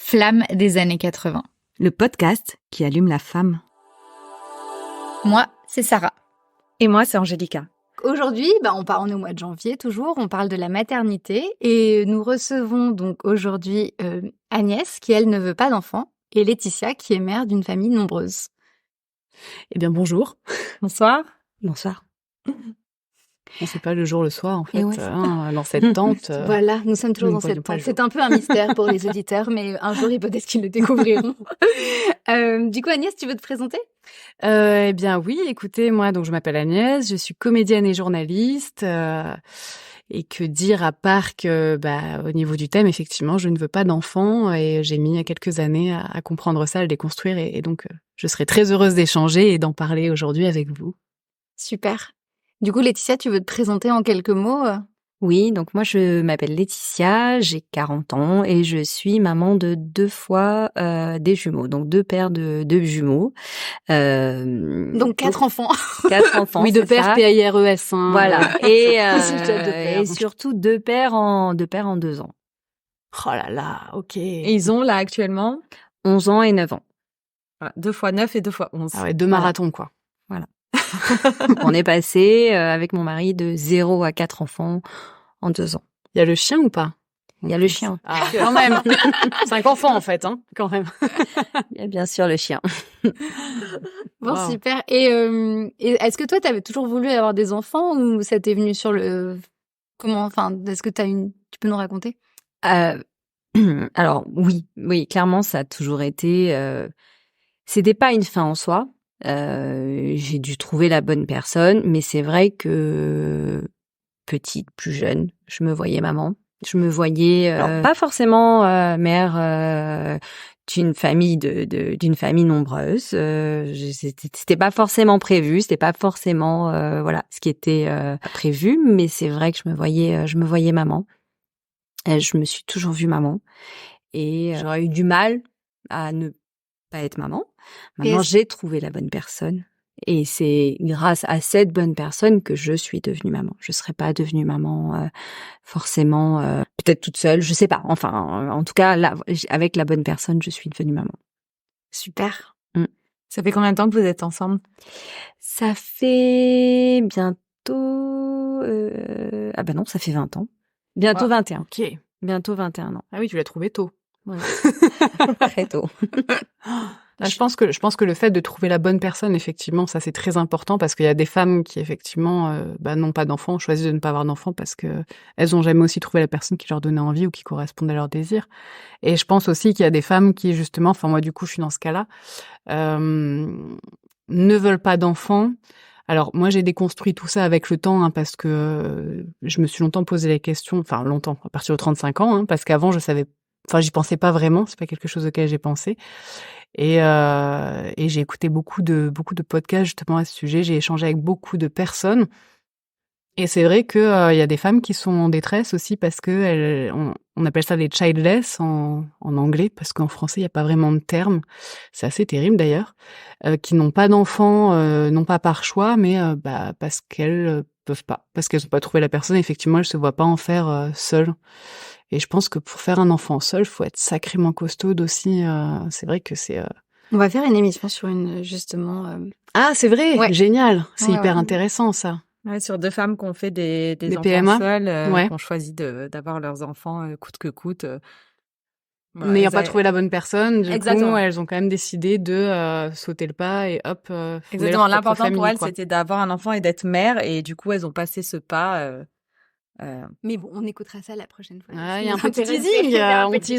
Flamme des années 80. Le podcast qui allume la femme. Moi, c'est Sarah. Et moi, c'est Angélica. Aujourd'hui, on est au mois de janvier toujours, on parle de la maternité et nous recevons donc aujourd'hui Agnès qui, elle, ne veut pas d'enfant et Laetitia qui est mère d'une famille nombreuse. Eh bien, bonjour. Bonsoir. Bonsoir. On ne sait pas le jour, le soir, en fait, ouais, dans cette tente. Voilà, nous sommes toujours dans cette tente. C'est un peu un mystère pour les auditeurs, mais un jour, peut-être qu'ils le découvriront. Du coup, Agnès, tu veux te présenter ? Eh bien, oui, écoutez, moi, donc je m'appelle Agnès, je suis comédienne et journaliste. Et que dire à part que, au niveau du thème, effectivement, je ne veux pas d'enfant et j'ai mis quelques années à comprendre ça, à le déconstruire et donc je serais très heureuse d'échanger et d'en parler aujourd'hui avec vous. Super. Du coup, Laetitia, tu veux te présenter en quelques mots ? Oui, donc moi je m'appelle Laetitia, j'ai 40 ans et je suis maman de 2 fois des jumeaux, donc 2 paires de jumeaux. Donc 4 enfants. 4 enfants. Oui, 2 paires PAIRES. Hein. Voilà. Et surtout 2 paires en 2 ans. Oh là là, ok. Et ils ont là actuellement 11 ans et 9 ans. Voilà, 2 fois 9 et 2 fois 11. Ah ouais, 2 marathons, quoi. Voilà. On est passé avec mon mari de 0 à 4 enfants en 2 ans. Il y a le chien ou pas ? Il y a le chien. Ah, quand même. 5 enfants, en fait, hein, quand même. Il y a bien sûr le chien. Bon, wow. Super. Et est-ce que toi, tu avais toujours voulu avoir des enfants ou ça t'est venu sur le... Comment, enfin, est-ce que tu peux nous raconter ? Alors, oui, clairement, ça a toujours été... C'était pas une fin en soi. J'ai dû trouver la bonne personne, mais c'est vrai que petite, plus jeune, je me voyais maman. Je me voyais pas forcément mère d'une famille d'une famille nombreuse. C'était pas forcément prévu, c'était pas forcément ce qui était prévu, mais c'est vrai que je me voyais maman. Je me suis toujours vue maman et j'aurais eu du mal à ne pas être maman. Maintenant, j'ai trouvé la bonne personne. Et c'est grâce à cette bonne personne que je suis devenue maman. Je serais pas devenue maman forcément, peut-être toute seule, je sais pas. Enfin, en tout cas, là, avec la bonne personne, je suis devenue maman. Super. Ça fait combien de temps que vous êtes ensemble ? Ça fait bientôt... non, ça fait 20 ans. Bientôt 21. Ok. Bientôt 21 ans. Ah oui, tu l'as trouvé tôt. Ouais. Très tôt. Je pense que le fait de trouver la bonne personne, effectivement, ça c'est très important parce qu'il y a des femmes qui effectivement n'ont pas d'enfants, choisissent de ne pas avoir d'enfants parce que elles ont jamais aussi trouvé la personne qui leur donnait envie ou qui correspondait à leurs désirs. Et je pense aussi qu'il y a des femmes qui justement, enfin moi du coup je suis dans ce cas-là, ne veulent pas d'enfants. Alors moi j'ai déconstruit tout ça avec le temps parce que je me suis longtemps posé la question, enfin longtemps, à partir de 35 ans, parce qu'avant j'y pensais pas vraiment, c'est pas quelque chose auquel j'ai pensé. Et j'ai écouté beaucoup de podcasts justement à ce sujet. J'ai échangé avec beaucoup de personnes. Et c'est vrai que y a des femmes qui sont en détresse aussi parce que on appelle ça les childless en anglais parce qu'en français il y a pas vraiment de terme. C'est assez terrible d'ailleurs. Qui n'ont pas d'enfants, non pas par choix, mais parce qu'elles peuvent pas, parce qu'elles ont pas trouvé la personne. Effectivement, elles se voient pas en faire seules. Et je pense que pour faire un enfant seul, faut être sacrément costaude aussi. C'est vrai que c'est... On va faire une émission sur justement... Ah, c'est vrai, ouais. Génial. C'est hyper intéressant, ça. Ouais, sur 2 femmes qui ont fait des enfants PMA seules, qui ont choisi d'avoir leurs enfants coûte que coûte. N'ayant pas trouvé la bonne personne, du Exactement. coup, elles ont quand même décidé de sauter le pas et hop... Exactement, l'important famille, pour elles, quoi. c'était d'avoir un enfant et d'être mère. Et du coup, elles ont passé ce pas... Mais bon, on écoutera ça la prochaine fois. Ah, il y a un petit teasing,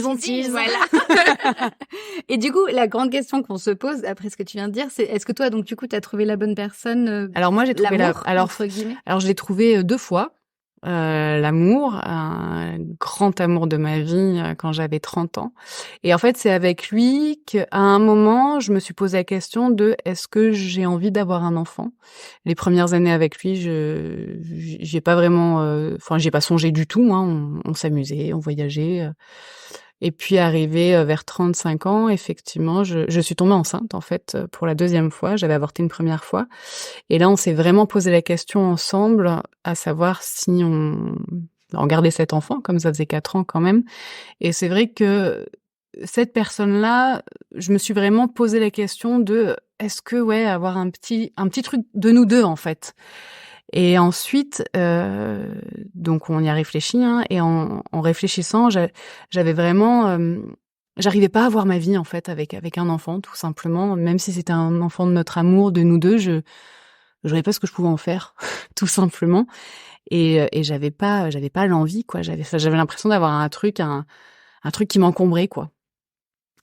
on tease. Voilà. Et du coup, la grande question qu'on se pose, après ce que tu viens de dire, c'est est-ce que toi, donc du coup, tu as trouvé la bonne personne Alors moi, j'ai trouvé entre guillemets. Alors je l'ai trouvé 2 fois. L'amour, un grand amour de ma vie quand j'avais 30 ans. Et en fait, c'est avec lui qu'à un moment, je me suis posé la question de est-ce que j'ai envie d'avoir un enfant ? Les premières années avec lui, j'ai pas vraiment... j'y ai pas songé du tout. On s'amusait, on voyageait. Et puis arrivé vers 35 ans, effectivement, je suis tombée enceinte en fait pour la 2e fois. J'avais avorté une première fois. Et là, on s'est vraiment posé la question ensemble, à savoir si on gardait cet enfant, comme ça faisait 4 ans quand même. Et c'est vrai que cette personne-là, je me suis vraiment posé la question de est-ce que avoir un petit truc de nous deux en fait. Et ensuite, donc on y a réfléchi, hein, et en réfléchissant, j'avais vraiment, j'arrivais pas à voir ma vie en fait avec un enfant, tout simplement. Même si c'était un enfant de notre amour, de nous deux, je voyais pas ce que je pouvais en faire, tout simplement. Et j'avais pas l'envie, quoi. J'avais l'impression d'avoir un truc qui m'encombrait, quoi.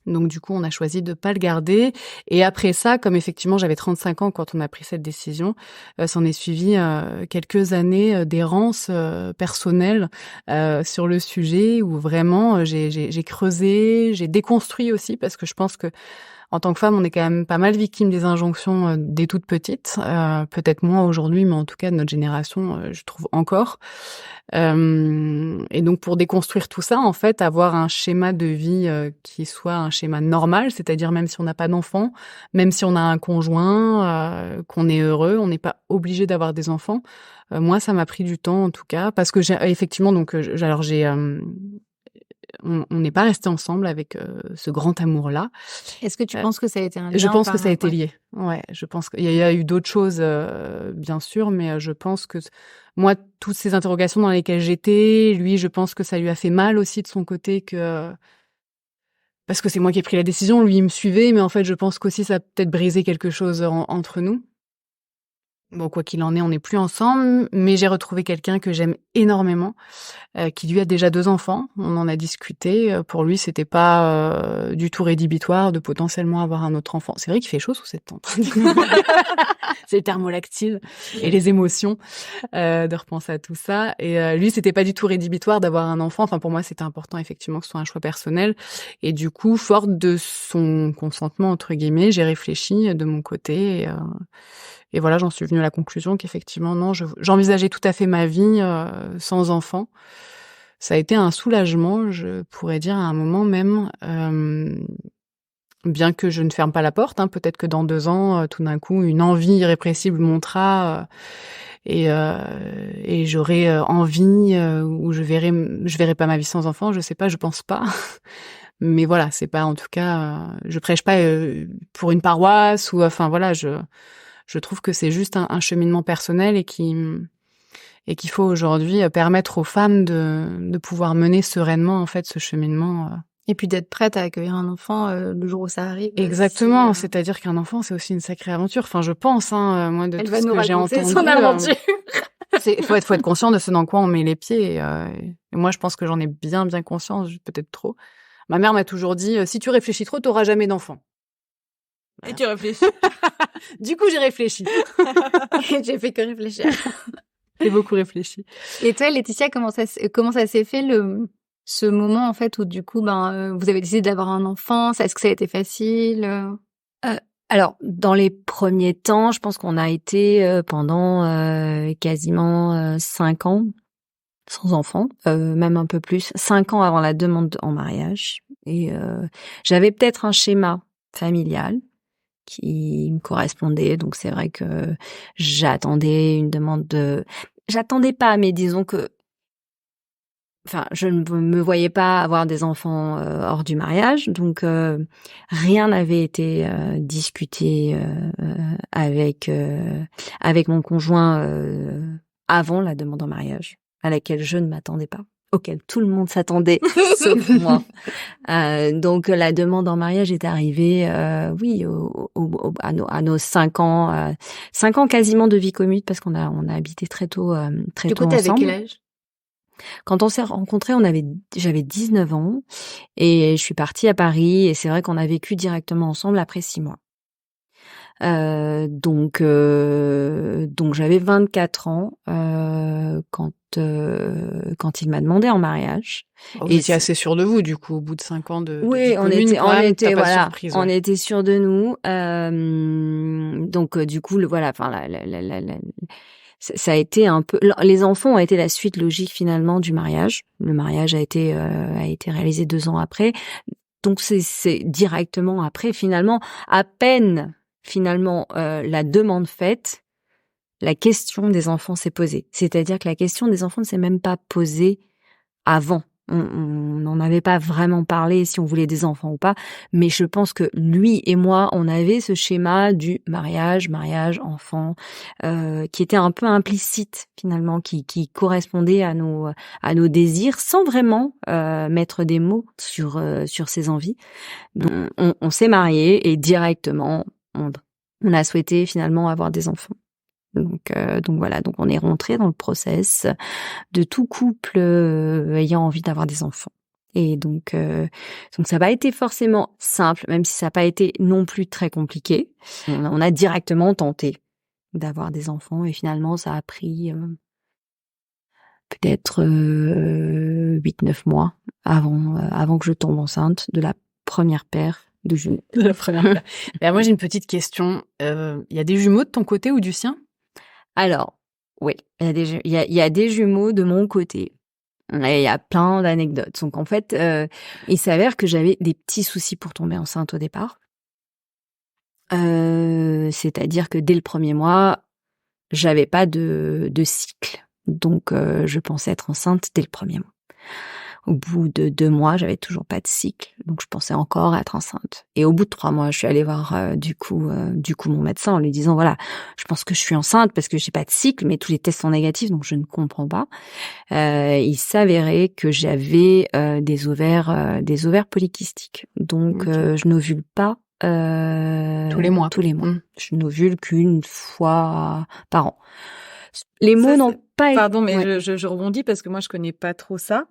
Donc du coup, on a choisi de pas le garder. Et après ça, comme effectivement j'avais 35 ans quand on a pris cette décision, s'en est suivi quelques années d'errance personnelle sur le sujet où vraiment j'ai creusé, j'ai déconstruit aussi parce que je pense que en tant que femme, on est quand même pas mal victime des injonctions dès toute petite. Peut-être moins aujourd'hui, mais en tout cas de notre génération, je trouve encore. Et donc pour déconstruire tout ça, en fait, avoir un schéma de vie qui soit un schéma normal, c'est-à-dire même si on n'a pas d'enfants, même si on a un conjoint, qu'on est heureux, on n'est pas obligé d'avoir des enfants. Moi, ça m'a pris du temps en tout cas, parce que j'ai effectivement donc alors j'ai on n'est pas resté ensemble avec ce grand amour-là. Est-ce que tu penses que ça a été un lien Je pense que ça a été ouais. lié. Ouais, je pense qu'il y a eu d'autres choses, bien sûr, mais je pense que moi, toutes ces interrogations dans lesquelles j'étais, lui, je pense que ça lui a fait mal aussi de son côté parce que c'est moi qui ai pris la décision, lui, il me suivait, mais en fait, je pense qu'aussi ça a peut-être brisé quelque chose entre nous. Bon, quoi qu'il en est, on n'est plus ensemble, mais j'ai retrouvé quelqu'un que j'aime énormément, qui lui a déjà 2 enfants. On en a discuté. Pour lui, c'était pas du tout rédhibitoire de potentiellement avoir un autre enfant. C'est vrai qu'il fait chaud sous cette tente. C'est le thermolactyle et les émotions de repenser à tout ça. Et lui, c'était pas du tout rédhibitoire d'avoir un enfant. Enfin, pour moi, c'était important effectivement que ce soit un choix personnel. Et du coup, forte de son consentement entre guillemets, j'ai réfléchi de mon côté. Et voilà, j'en suis venue à la conclusion qu'effectivement, non, j'envisageais tout à fait ma vie sans enfant. Ça a été un soulagement, je pourrais dire à un moment même, bien que je ne ferme pas la porte. Hein, peut-être que dans 2 ans, tout d'un coup, une envie irrépressible montera et j'aurai envie ou je verrai pas ma vie sans enfant. Je sais pas, je pense pas. Mais voilà, c'est pas en tout cas, je prêche pas pour une paroisse ou enfin voilà, je trouve que c'est juste un cheminement personnel et qu'il faut aujourd'hui permettre aux femmes de pouvoir mener sereinement en fait ce cheminement. Et puis d'être prête à accueillir un enfant le jour où ça arrive. Exactement, c'est-à-dire qu'un enfant c'est aussi une sacrée aventure. Enfin, je pense, hein, moi de Elle tout va ce nous que j'ai raconter entendu. son aventure. Faut être conscient de ce dans quoi on met les pieds. Et moi, je pense que j'en ai bien conscience, peut-être trop. Ma mère m'a toujours dit si tu réfléchis trop, t'auras jamais d'enfant. Et tu réfléchis. Du coup, j'ai réfléchi. J'ai fait que réfléchir. J'ai beaucoup réfléchi. Et toi, Laetitia, comment ça s'est fait ce moment en fait où du coup, vous avez décidé d'avoir un enfant? Est-ce que ça a été facile? Alors, dans les premiers temps, je pense qu'on a été pendant quasiment 5 ans sans enfant, même un peu plus, 5 ans avant la demande en mariage. Et j'avais peut-être un schéma familial qui me correspondait, donc c'est vrai que j'attendais une demande j'attendais pas, mais disons que je ne me voyais pas avoir des enfants hors du mariage, donc rien n'avait été discuté avec mon conjoint avant la demande en mariage, à laquelle je ne m'attendais pas, auquel tout le monde s'attendait, sauf moi. Donc la demande en mariage est arrivée, oui, à nos 5 ans, 5 ans quasiment de vie commune, parce qu'on a habité très tôt ensemble. Du coup, t'avais quel âge? Quand on s'est rencontrés, j'avais 19 ans et je suis partie à Paris et c'est vrai qu'on a vécu directement ensemble après 6 mois. Donc j'avais 24 ans quand il m'a demandé en mariage. Vous étiez assez sûr de vous, du coup, au bout de 5 ans de oui, vie commune, on était sûrs de nous. Donc du coup, ça a été un peu. Les enfants ont été la suite logique finalement du mariage. Le mariage a été réalisé 2 ans après. Donc c'est directement après finalement, à peine finalement la demande faite, la question des enfants s'est posée. C'est-à-dire que la question des enfants ne s'est même pas posée avant. On n'en avait pas vraiment parlé si on voulait des enfants ou pas, mais je pense que lui et moi, on avait ce schéma du mariage, enfant, qui était un peu implicite finalement, qui correspondait à nos désirs, sans vraiment mettre des mots sur ses envies. Donc, on s'est mariés et directement, on a souhaité finalement avoir des enfants. Donc voilà, donc on est rentré dans le process de tout couple ayant envie d'avoir des enfants. Et donc ça n'a pas été forcément simple, même si ça n'a pas été non plus très compliqué. On a directement tenté d'avoir des enfants et finalement ça a pris peut-être 8-9 mois avant que je tombe enceinte de la première paire de jumeaux. De la première paire. Ben, moi, j'ai une petite question. Il y a des jumeaux de ton côté ou du sien? Alors, oui, il y a des jumeaux de mon côté. Et il y a plein d'anecdotes. Donc, en fait, il s'avère que j'avais des petits soucis pour tomber enceinte au départ. C'est-à-dire que dès le premier mois, j'avais pas de cycle. Donc, je pensais être enceinte dès le premier mois. Au bout de 2 mois, j'avais toujours pas de cycle, donc je pensais encore être enceinte. Et au bout de 3 mois, je suis allée voir du coup mon médecin en lui disant voilà, je pense que je suis enceinte parce que j'ai pas de cycle, mais tous les tests sont négatifs, donc je ne comprends pas. Il s'avérait que j'avais des ovaires polykystiques, donc je n'ovule pas tous les mois. Je n'ovule qu'une fois par an. Les mots n'ont pas été... Pardon, mais je rebondis parce que moi, je connais pas trop ça.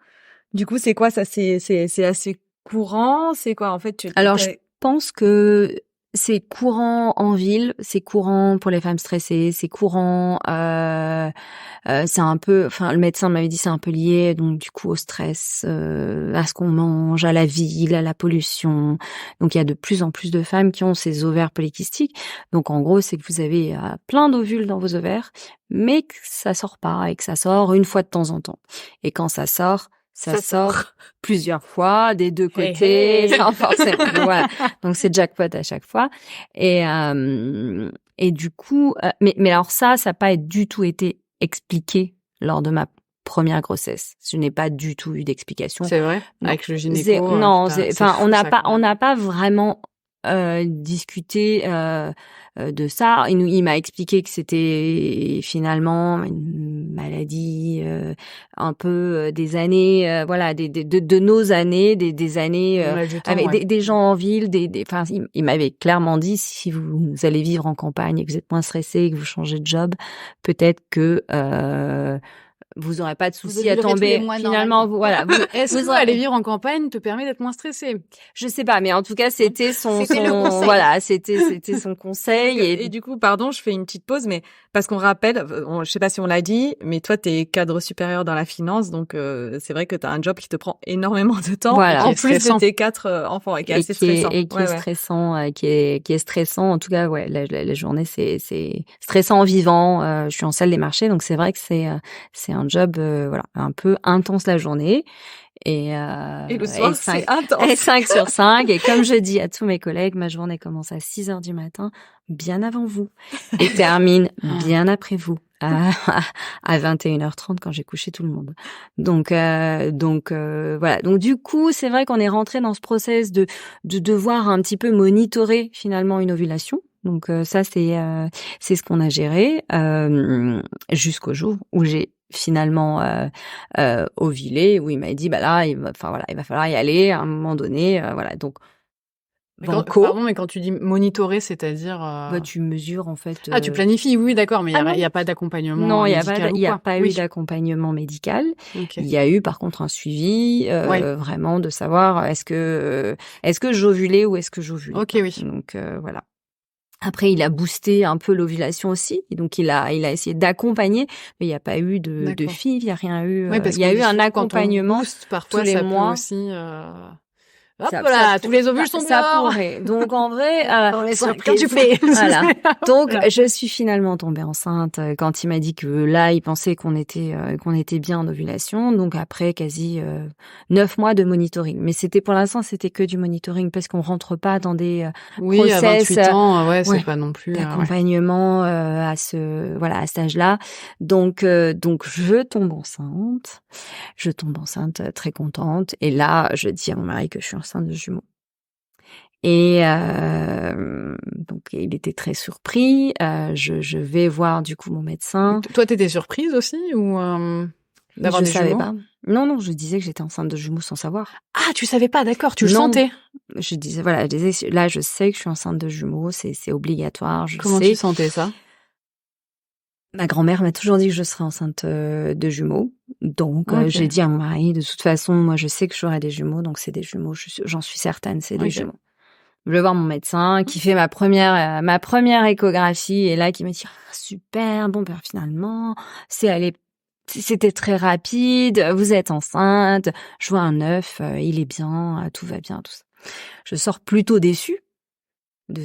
Du coup, c'est quoi ça? C'est assez courant? C'est quoi en fait? Alors, je pense que c'est courant en ville, c'est courant pour les femmes stressées, c'est courant. C'est un peu, enfin, le médecin m'avait dit c'est un peu lié, donc du coup au stress, à ce qu'on mange, à la ville, à la pollution. Donc il y a de plus en plus de femmes qui ont ces ovaires polykystiques. Donc en gros, c'est que vous avez plein d'ovules dans vos ovaires, mais que ça sort pas et que ça sort une fois de temps en temps. Et quand ça sort plusieurs fois des deux côtés, sans forcément. Voilà. Donc c'est jackpot à chaque fois. Et du coup, mais alors ça n'a pas du tout été expliqué lors de ma première grossesse. Je n'ai pas du tout eu d'explication. C'est vrai. Avec le gynéco. Non, enfin on n'a pas vraiment discuté de ça. Il m'a expliqué que c'était finalement une maladie un peu des années, voilà, de nos années, des années avec des gens en ville, enfin, il m'avait clairement dit si vous allez vivre en campagne et que vous êtes moins stressé et que vous changez de job, peut-être que vous n'aurez pas de souci à tomber. Finalement, voilà. Est-ce que aller vivre en campagne te permet d'être moins stressé? Je sais pas, mais en tout cas, c'était son voilà, c'était son conseil. Et du coup, pardon, je fais une petite pause, mais parce qu'on rappelle, je sais pas si on l'a dit, mais toi, t'es cadre supérieur dans la finance, donc c'est vrai que t'as un job qui te prend énormément de temps. Voilà. En plus de tes 4 enfants, et qui est assez stressant. Et qui est stressant, qui est stressant. En tout cas, ouais, la journée, c'est stressant en vivant. Je suis en salle des marchés, donc c'est vrai que c'est un job voilà, un peu intense la journée. Et le soir, c'est intense. Et 5 sur 5. Et comme je dis à tous mes collègues, ma journée commence à 6h du matin, bien avant vous, et termine bien après vous, à 21h30 quand j'ai couché tout le monde. Donc voilà. Donc du coup, c'est vrai qu'on est rentré dans ce process de devoir un petit peu monitorer finalement une ovulation. Donc ça, c'est ce qu'on a géré jusqu'au jour où j'ai finalement ovulé, où il m'a dit bah là il va falloir y aller à un moment donné, voilà. Donc pardon, mais quand tu dis monitorer, c'est-à-dire tu mesures en fait tu planifies, oui, d'accord, mais il y a pas d'accompagnement médical. Non, il y a pas eu d'accompagnement médical. Okay. Il y a eu par contre un suivi vraiment de savoir est-ce que j'ovulais ou est-ce que j'ovulais. OK, oui. Donc voilà. Après, il a boosté un peu l'ovulation aussi, et donc il a essayé d'accompagner, mais il n'y a pas eu de FIV, il n'y a rien eu. Il y a eu un accompagnement boost, parfois tous les ça mois. peut aussi Hop là, tous les ovules sont ça dehors. pourrait. Donc en vrai, Pour les Quand surprises. tu fais. voilà. Donc Voilà. je suis finalement tombée enceinte quand il m'a dit que là, il pensait qu'on était bien en ovulation. Donc après quasi 9 mois de monitoring. Mais pour l'instant, c'était que du monitoring parce qu'on rentre pas dans des Oui, à process 28 ans, ouais, ouais, c'est pas non plus. Ouais. d'accompagnement à à cet âge-là. Donc je tombe enceinte. Je tombe enceinte très contente. Et là, je dis à mon mari que je suis enceinte de jumeaux. Et donc il était très surpris. Je vais voir du coup mon médecin. Toi, t'étais surprise aussi ou d'avoir Je des savais jumeaux? pas. Non, je disais que j'étais enceinte de jumeaux sans savoir. Ah, tu savais pas, d'accord, tu le Non. sentais. Je disais voilà, là je sais que je suis enceinte de jumeaux, c'est obligatoire, je Comment sais. tu sentais ça? Ma grand-mère m'a toujours dit que je serais enceinte de jumeaux. Donc Ok. j'ai dit à mon mari de toute façon, moi je sais que j'aurai des jumeaux, donc c'est des jumeaux, j'en suis certaine, c'est des Ok. jumeaux. Je vais voir mon médecin qui fait ma première échographie et là qui me dit super bon ben finalement c'était très rapide, vous êtes enceinte, je vois un œuf, il est bien, tout va bien tout ça. Je sors plutôt déçue de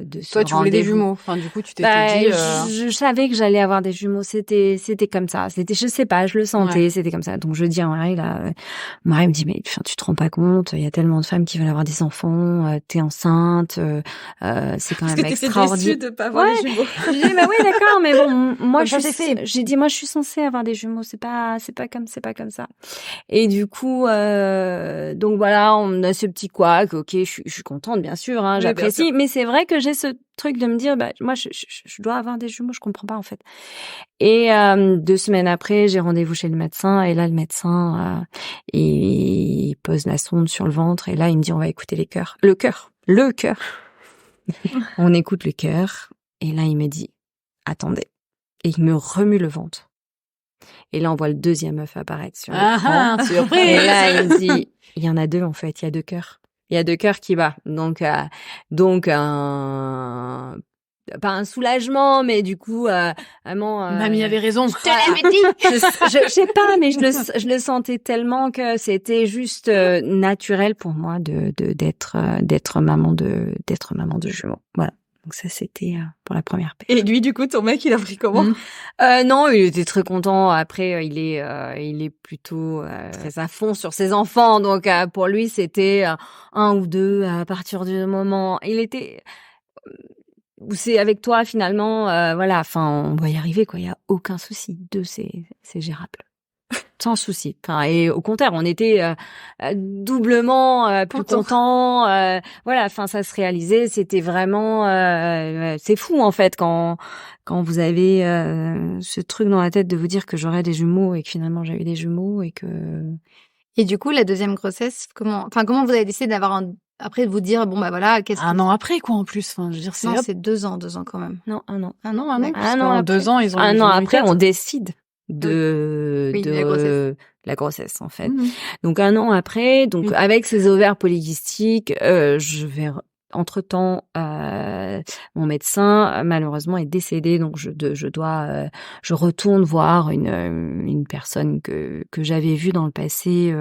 de ce Toi, tu voulais des rendez-vous. jumeaux. Enfin, du coup, tu t'étais dit. Je savais que j'allais avoir des jumeaux. C'était comme ça. Je sais pas, je le sentais. Ouais. C'était comme ça. Donc je dis à mon mari là, mon mari me dit mais tu te rends pas compte, il y a tellement de femmes qui veulent avoir des enfants. T'es enceinte, c'est quand Parce même que t'étais extraordinaire. déçue de pas avoir Ouais. les jumeaux. Je dis bah oui d'accord, mais bon moi Comme ça, c'est fait. j'ai dit moi je suis censée avoir des jumeaux. C'est pas comme ça. Et du coup donc voilà, on a ce petit couac. Ok, je suis contente bien sûr, hein, Oui, bien j'apprécie, sûr. mais c'est vrai que j'ai ce truc de me dire bah moi je dois avoir des jumeaux, je comprends pas en fait. Et 2 semaines après, j'ai rendez-vous chez le médecin et là le médecin il pose la sonde sur le ventre et là il me dit on va écouter le cœur. On écoute le cœur et là il me dit attendez et il me remue le ventre. Et là on voit le deuxième œuf apparaître sur l'écran. Surprise. Et là il me dit il y en a 2 en fait, il y a 2 cœurs. Il y a 2 cœurs qui battent. Donc pas un soulagement, mais du coup, vraiment. Mamie avait raison. Je te l'avais dit. Je sais pas, mais je le sentais tellement que c'était juste naturel pour moi d'être maman de jumeaux. Voilà. Donc ça c'était pour la première paix. Et lui, du coup, ton mec, il a pris comment? Non, il était très content. Après, il est plutôt très à fond sur ses enfants. Donc pour lui, c'était 1 ou 2 à partir du moment. Il était où c'est avec toi finalement, voilà, enfin, on va y arriver quoi, il y a aucun souci. 2 c'est gérable. Sans souci. Enfin, et au contraire, on était doublement plus contents. Voilà, enfin, ça se réalisait. C'était vraiment, c'est fou en fait quand vous avez ce truc dans la tête de vous dire que j'aurais des jumeaux et que finalement j'avais des jumeaux et que. Et du coup, la deuxième grossesse, comment vous avez décidé d'avoir après de vous dire bon bah voilà, qu'est-ce Un an après, quoi, en plus. Enfin, je veux dire, c'est. Non, hop. c'est 2 ans quand même. Non, 1 an. Un an. Parce Un an qu'en après. 2 ans, ils ont. Un ils an ont eu après, 4. on décide de Oui, la grossesse. la grossesse en fait. Mhm. Donc 1 an après, donc Oui. avec ces ovaires polykystiques, je vais entre-temps mon médecin malheureusement est décédé, donc je retourne voir une personne que j'avais vue dans le passé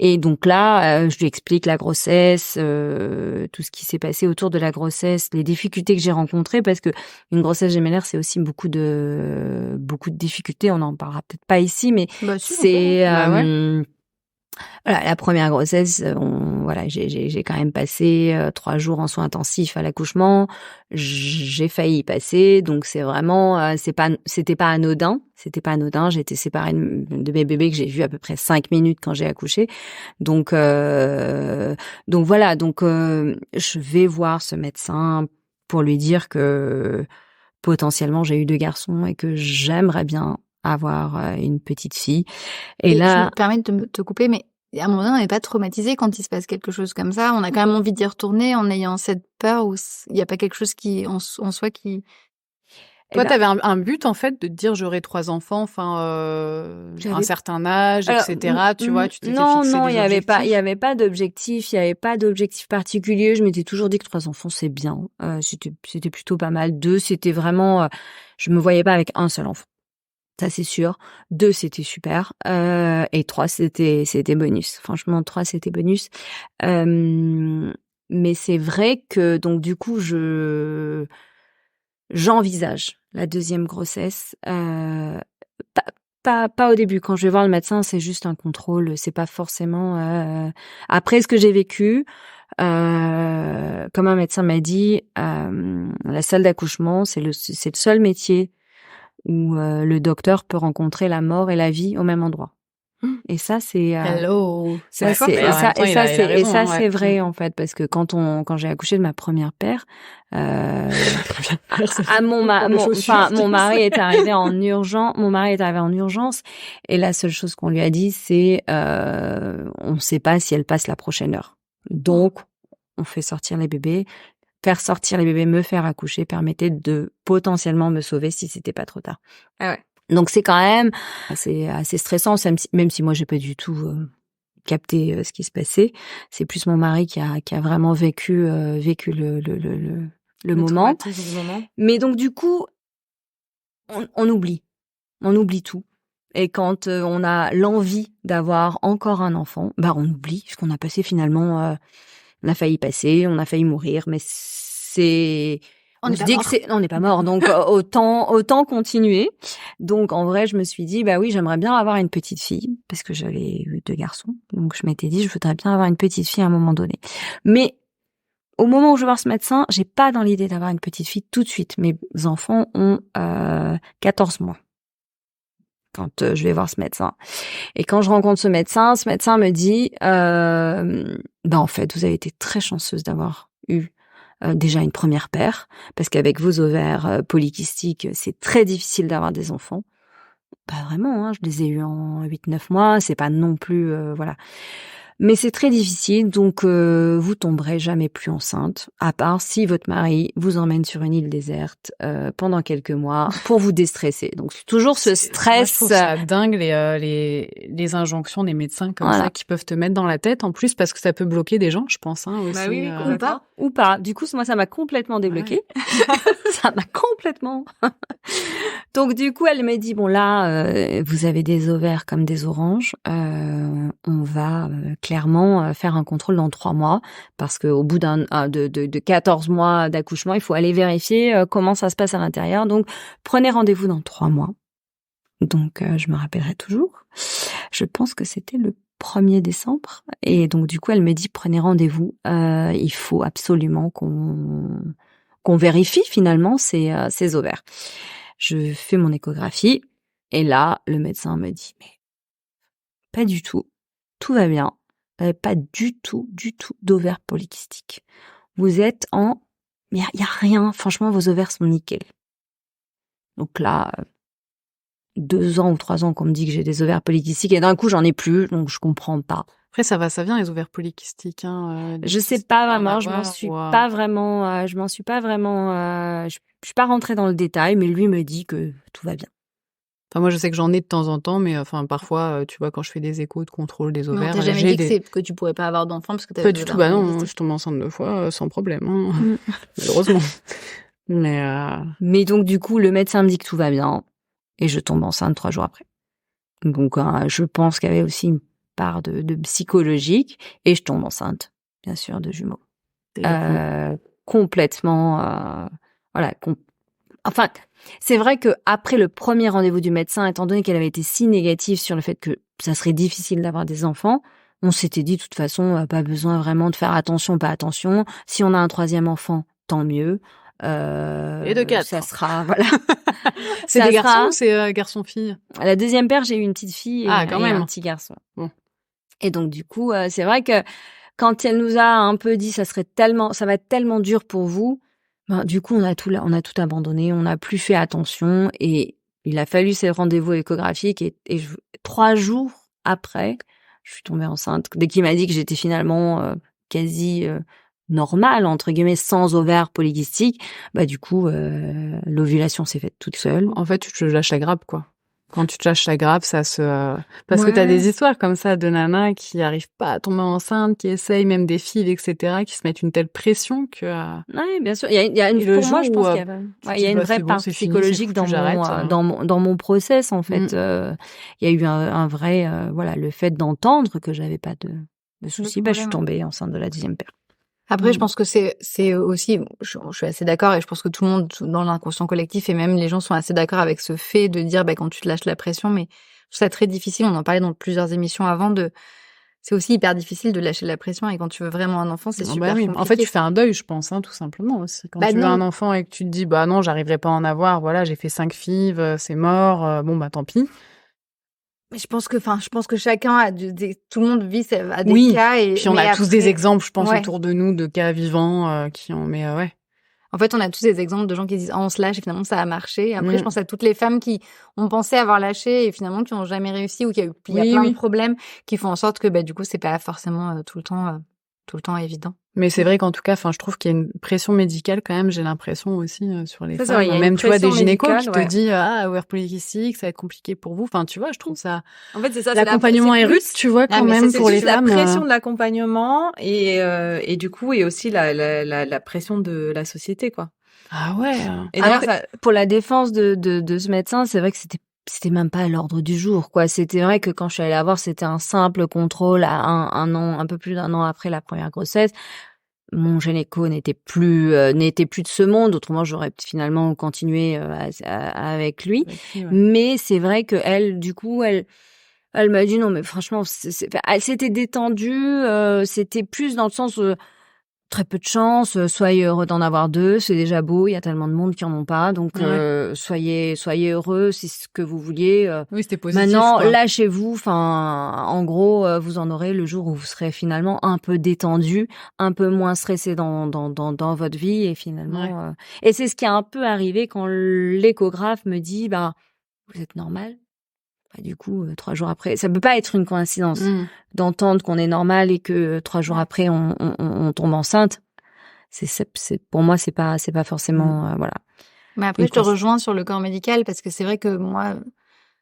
et donc là je lui explique la grossesse, tout ce qui s'est passé autour de la grossesse, les difficultés que j'ai rencontrées parce que une grossesse gémellaire c'est aussi beaucoup de difficultés, on en parlera peut-être pas ici mais Bah si, c'est Bah ouais. voilà, la première grossesse, j'ai quand même passé 3 jours en soins intensifs à l'accouchement. J'ai failli y passer, donc c'est vraiment, c'était pas anodin. J'ai été séparée de mes bébés que j'ai vus à peu près 5 minutes quand j'ai accouché. Donc voilà, je vais voir ce médecin pour lui dire que potentiellement j'ai eu 2 garçons et que j'aimerais bien avoir une petite fille. Et je là, me permets de te couper, mais à un moment donné, on n'est pas traumatisé quand il se passe quelque chose comme ça. On a quand même envie d'y retourner en ayant cette peur où il n'y a pas quelque chose qui en soi qui. Toi, t'avais un but, en fait, de te dire j'aurai 3 enfants, enfin, un certain âge, Alors, etc. Tu vois, tu t'étais non, fixé non, des il y avait objectifs. pas d'objectif particulier. Je m'étais toujours dit que 3 enfants c'est bien. C'était plutôt pas mal. 2, c'était vraiment, je me voyais pas avec un seul enfant. Ça, c'est sûr. 2, c'était super. Et 3, c'était bonus. Franchement, 3, c'était bonus. Mais c'est vrai que, donc, du coup, j'envisage la deuxième grossesse. Pas au début. Quand je vais voir le médecin, c'est juste un contrôle. C'est pas forcément. Après ce que j'ai vécu, comme un médecin m'a dit, la salle d'accouchement, c'est le seul métier où le docteur peut rencontrer la mort et la vie au même endroit. Et ça, c'est Hello. ça, Ouais, c'est mais et en ça, même temps, et il ça, a c'est et raison, ça, hein, c'est ouais. vrai en fait, parce que quand j'ai accouché de ma première paire, mon mari est arrivé en urgence. Mon mari est arrivé en urgence, et la seule chose qu'on lui a dit, c'est on ne sait pas si elle passe la prochaine heure. Donc, on fait sortir les bébés. Faire sortir les bébés, me faire accoucher, permettait de potentiellement me sauver si c'était pas trop tard. Ah ouais. Donc c'est quand même assez stressant, même si moi j'ai pas du tout capté ce qui se passait. C'est plus mon mari qui a vraiment vécu le moment. traumatisme du moment. Mais donc du coup, on oublie tout. Et quand on a l'envie d'avoir encore un enfant, bah on oublie ce qu'on a passé finalement. On a failli passer, on a failli mourir, mais on se dit que on n'est pas mort, donc autant continuer. Donc en vrai, je me suis dit bah oui, j'aimerais bien avoir une petite fille parce que j'avais eu 2 garçons. Donc je m'étais dit je voudrais bien avoir une petite fille à un moment donné. Mais au moment où je vais voir ce médecin, j'ai pas dans l'idée d'avoir une petite fille tout de suite. Mes enfants ont 14 mois quand je vais voir ce médecin. Et quand je rencontre ce médecin me dit en fait, vous avez été très chanceuse d'avoir eu déjà une première paire, parce qu'avec vos ovaires polykystiques, c'est très difficile d'avoir des enfants. Pas vraiment, hein, je les ai eus en 8-9 mois, c'est pas non plus voilà. Mais c'est très difficile, donc vous tomberez jamais plus enceinte, à part si votre mari vous emmène sur une île déserte pendant quelques mois pour vous déstresser. Donc c'est toujours ce stress. Moi, je trouve ça dingue les injonctions des médecins comme ça qui peuvent te mettre dans la tête, en plus parce que ça peut bloquer des gens, je pense, hein, aussi. Bah oui, ou pas. Du coup, moi, ça m'a complètement débloqué. Ouais. Ça m'a complètement. Donc du coup, elle me dit bon là, vous avez des ovaires comme des oranges. On va clairement faire un contrôle dans 3 mois, parce que au bout de 14 mois d'accouchement, il faut aller vérifier comment ça se passe à l'intérieur. Donc prenez rendez-vous dans 3 mois. Donc je me rappellerai toujours. Je pense que c'était le 1er décembre, et donc du coup elle me dit prenez rendez-vous. Il faut absolument qu'on vérifie finalement ces ovaires. Je fais mon échographie, et là, le médecin me dit, mais pas du tout, tout va bien, pas du tout d'ovaires polykystiques. Vous êtes mais il y a rien, franchement, vos ovaires sont nickel. Donc là, 2 ans ou 3 ans qu'on me dit que j'ai des ovaires polykystiques, et d'un coup, j'en ai plus, donc je comprends pas. Après, ça va, ça vient, les ovaires polykystiques. Hein, je sais pas vraiment, je m'en suis pas vraiment, je suis pas rentrée dans le détail, mais lui me dit que tout va bien. Enfin, moi, je sais que j'en ai de temps en temps, mais enfin, parfois, tu vois, quand je fais des échos de contrôle des ovaires, non, t'as jamais dit que tu pourrais pas avoir d'enfant parce que t'avais pas du tout. Bah non, je tombe enceinte 2 fois sans problème, hein. Malheureusement. Mais donc du coup, le médecin me dit que tout va bien, et je tombe enceinte 3 jours après. Donc je pense qu'il y avait aussi une part de psychologique, et je tombe enceinte, bien sûr, de jumeaux. Complètement, voilà. Enfin, c'est vrai que après le premier rendez-vous du médecin, étant donné qu'elle avait été si négative sur le fait que ça serait difficile d'avoir des enfants, on s'était dit de toute façon, pas besoin vraiment de faire attention, pas attention. Si on a un 3e enfant, tant mieux. Et de 4. Ça sera, voilà. C'est des garçons ou c'est garçon-fille? La deuxième paire, j'ai eu une petite fille et un petit garçon. Bon. Et donc du coup, c'est vrai que quand elle nous a un peu dit ça va être tellement dur pour vous, du coup on a tout abandonné, on n'a plus fait attention, et il a fallu ces rendez-vous échographiques, et 3 jours après, je suis tombée enceinte. Dès qu'il m'a dit que j'étais finalement quasi normale entre guillemets, sans ovaires polykystiques, du coup l'ovulation s'est faite toute seule. En fait, tu te lâches la grappe, quoi. Quand tu te lâches la grappe, ça se... Parce que t'as des histoires comme ça de nanas qui arrivent pas à tomber enceinte, qui essayent, même des filles, etc., qui se mettent une telle pression que... Oui, bien sûr. Il y a une, pour moi, je pense qu'il y a une vraie part psychologique dans mon process, en fait. Il y a eu un vrai... voilà, le fait d'entendre que j'avais pas de soucis, je suis tombée enceinte de la 10e paire. Après, je pense que c'est aussi, je suis assez d'accord et je pense que tout le monde dans l'inconscient collectif et même les gens sont assez d'accord avec ce fait de dire, quand tu te lâches la pression, mais je trouve ça très difficile. On en parlait dans plusieurs émissions avant c'est aussi hyper difficile de lâcher la pression et quand tu veux vraiment un enfant, c'est super compliqué. En fait, tu fais un deuil, je pense, tout simplement aussi. Quand tu veux un enfant et que tu te dis, non, j'arriverai pas à en avoir, voilà, j'ai fait 5 FIV, c'est mort, tant pis. Mais je pense que chacun a tout le monde vit à des cas et puis on a tous des exemples, je pense, autour de nous de cas vivants qui ont En fait, on a tous des exemples de gens qui disent on se lâche et finalement ça a marché. Et après, je pense à toutes les femmes qui ont pensé avoir lâché et finalement qui n'ont jamais réussi ou qui il y a plein de problèmes qui font en sorte que du coup c'est pas forcément tout le temps évident. Mais c'est vrai qu'en tout cas, je trouve qu'il y a une pression médicale quand même, j'ai l'impression aussi sur les femmes. Même tu vois des gynécos qui te disent ovaires polykystiques, ça va être compliqué pour vous. Enfin, tu vois, je trouve ça. En fait, c'est ça. L'accompagnement est rude, tu vois, quand même pour les femmes. La pression de l'accompagnement et du coup et aussi la pression de la société, quoi. Ah ouais. Et d'ailleurs, pour la défense de ce médecin, c'est vrai que c'était même pas à l'ordre du jour, quoi. C'était vrai que quand je suis allée la voir, c'était un simple contrôle à un peu plus d'1 an après la première grossesse. Mon gynéco n'était plus de ce monde. Autrement, j'aurais finalement continué avec lui. Mais c'est vrai que elle, du coup, elle m'a dit non, mais franchement, elle s'était détendue. C'était plus dans le sens très peu de chance, soyez heureux d'en avoir 2, c'est déjà beau, il y a tellement de monde qui en ont pas, donc soyez heureux, c'est ce que vous vouliez. Oui, c'était positif. Maintenant, lâchez-vous, en gros, vous en aurez le jour où vous serez finalement un peu détendu, un peu moins stressé dans votre vie, et finalement... Et c'est ce qui est un peu arrivé quand l'échographe me dit, vous êtes normal. Du coup, 3 jours après, ça peut pas être une coïncidence d'entendre qu'on est normal et que 3 jours après on tombe enceinte. C'est pour moi c'est pas forcément voilà. Mais après je te rejoins sur le corps médical parce que c'est vrai que moi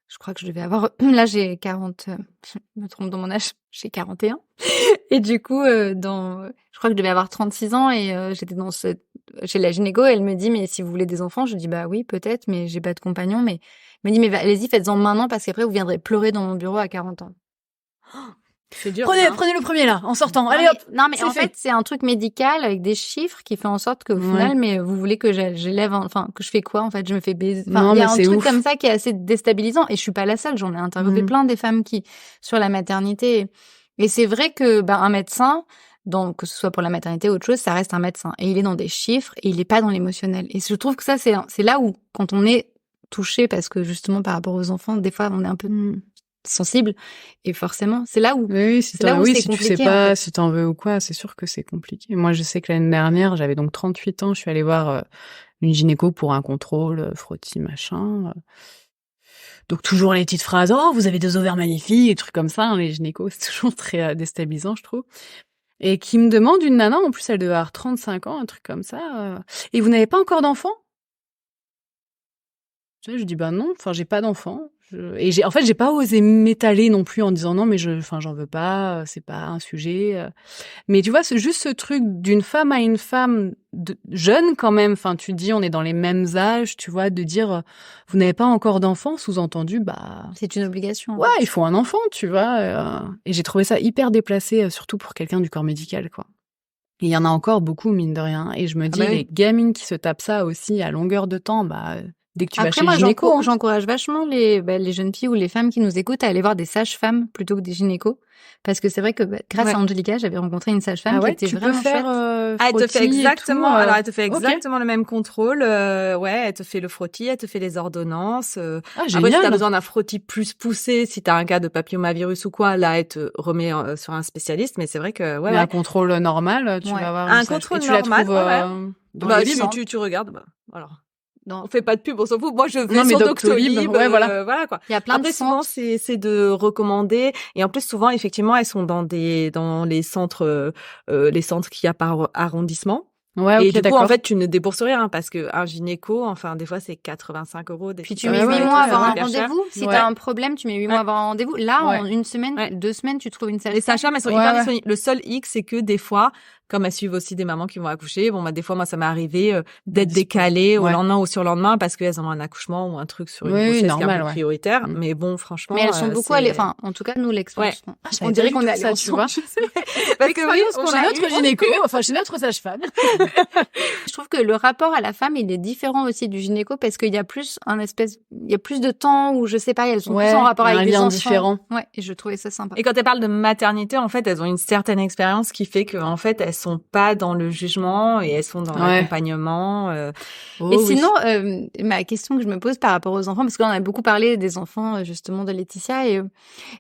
je crois que je devais avoir là j'ai 40 je me trompe dans mon âge, j'ai 41 et du coup je crois que je devais avoir 36 ans et j'étais chez la gynéco et elle me dit mais si vous voulez des enfants, je dis oui, peut-être mais j'ai pas de compagnon mais elle me dit mais allez-y, faites-en maintenant parce qu'après vous viendrez pleurer dans mon bureau à 40 ans. C'est dur. Prenez le premier là, en sortant. Allez hop. Non mais en fait, c'est un truc médical avec des chiffres qui fait en sorte qu'au final, mais vous voulez que j'élève, que je fais quoi en fait, je me fais baiser. Il y a un truc comme ça qui est assez déstabilisant et je suis pas la seule. J'en ai interviewé plein des femmes sur la maternité et c'est vrai que un médecin, que ce soit pour la maternité ou autre chose, ça reste un médecin et il est dans des chiffres et il est pas dans l'émotionnel. Et je trouve que ça c'est là où quand on est touché parce que justement par rapport aux enfants, des fois on est un peu sensible et forcément c'est là où si tu sais pas en fait. Si t'en veux ou quoi, c'est sûr que c'est compliqué. Moi je sais que l'année dernière j'avais donc 38 ans, je suis allée voir une gynéco pour un contrôle frottis machin, donc toujours les petites phrases vous avez des ovaires magnifiques, des trucs comme ça, les gynécos c'est toujours très déstabilisant je trouve, et qui me demande, une nana en plus elle devait avoir 35 ans, un truc comme ça, et vous n'avez pas encore d'enfant? Je dis non, j'ai pas d'enfant. Et j'ai pas osé m'étaler non plus en disant non mais j'en veux pas, c'est pas un sujet. Mais tu vois, c'est juste ce truc d'une femme à une femme jeune quand même. Tu dis on est dans les mêmes âges, tu vois, de dire vous n'avez pas encore d'enfant, sous-entendu c'est une obligation. Ouais, il faut un enfant, tu vois. Et j'ai trouvé ça hyper déplacé, surtout pour quelqu'un du corps médical, quoi. Et il y en a encore beaucoup mine de rien. Et je me dis les gamines qui se tapent ça aussi à longueur de temps, dès que tu vas chez le gynéco. J'encourage vachement les jeunes filles ou les femmes qui nous écoutent à aller voir des sages-femmes plutôt que des gynécos. Parce que c'est vrai que grâce à Angelica, j'avais rencontré une sage-femme qui était vraiment chouette. Elle te fait exactement, elle te fait exactement le même contrôle. Elle te fait le frottis, elle te fait les ordonnances. Après, si t'as besoin d'un frottis plus poussé, si t'as un cas de papillomavirus ou quoi, là, elle te remet sur un spécialiste. Mais c'est vrai que, mais un contrôle normal, tu vas avoir un contrôle normal. Dans le livre, tu regardes, alors. Non, on fait pas de pub, on s'en fout. Moi, je vais sur Doctolib. Voilà quoi. Il y a plein Après, souvent, c'est de recommander. Et en plus, souvent, effectivement, elles sont dans les centres qu'il y a par arrondissement. Ouais, et du d'accord. coup, en fait, tu ne débourses rien parce que un gynéco, enfin, des fois, c'est 85 €. Puis tu mets 8 mois à avoir un rendez-vous. Si t'as un problème, tu mets 8 mois à avoir un rendez-vous. Là, en une semaine, 2 semaines, tu trouves une sage-femme. Les sages-femmes, elles sont hyper disponibles. Le seul hic, c'est que des fois, comme elles suivent aussi des mamans qui vont accoucher, des fois, moi, ça m'est arrivé d'être décalée au lendemain ou sur le lendemain parce qu'elles ont un accouchement ou un truc sur une grossesse qui est un peu prioritaire. Mais bon, franchement. Mais elles sont beaucoup allées, enfin, en tout cas, nous, l'expérience. On dirait qu'on est allé, tu vois. Parce que oui, chez notre gynéco, enfin, chez notre sage-femme. Je trouve que le rapport à la femme, il est différent aussi du gynéco parce qu'il y a plus il y a plus de temps où, je sais pas, elles sont plus en rapport avec des enfants. Différent. Ouais, et je trouvais ça sympa. Et quand elles parlent de maternité, en fait, elles ont une certaine expérience qui fait que, en fait, elles sont pas dans le jugement et elles sont dans l'accompagnement. Et sinon, ma question que je me pose par rapport aux enfants, parce qu'on a beaucoup parlé des enfants, justement, de Laetitia,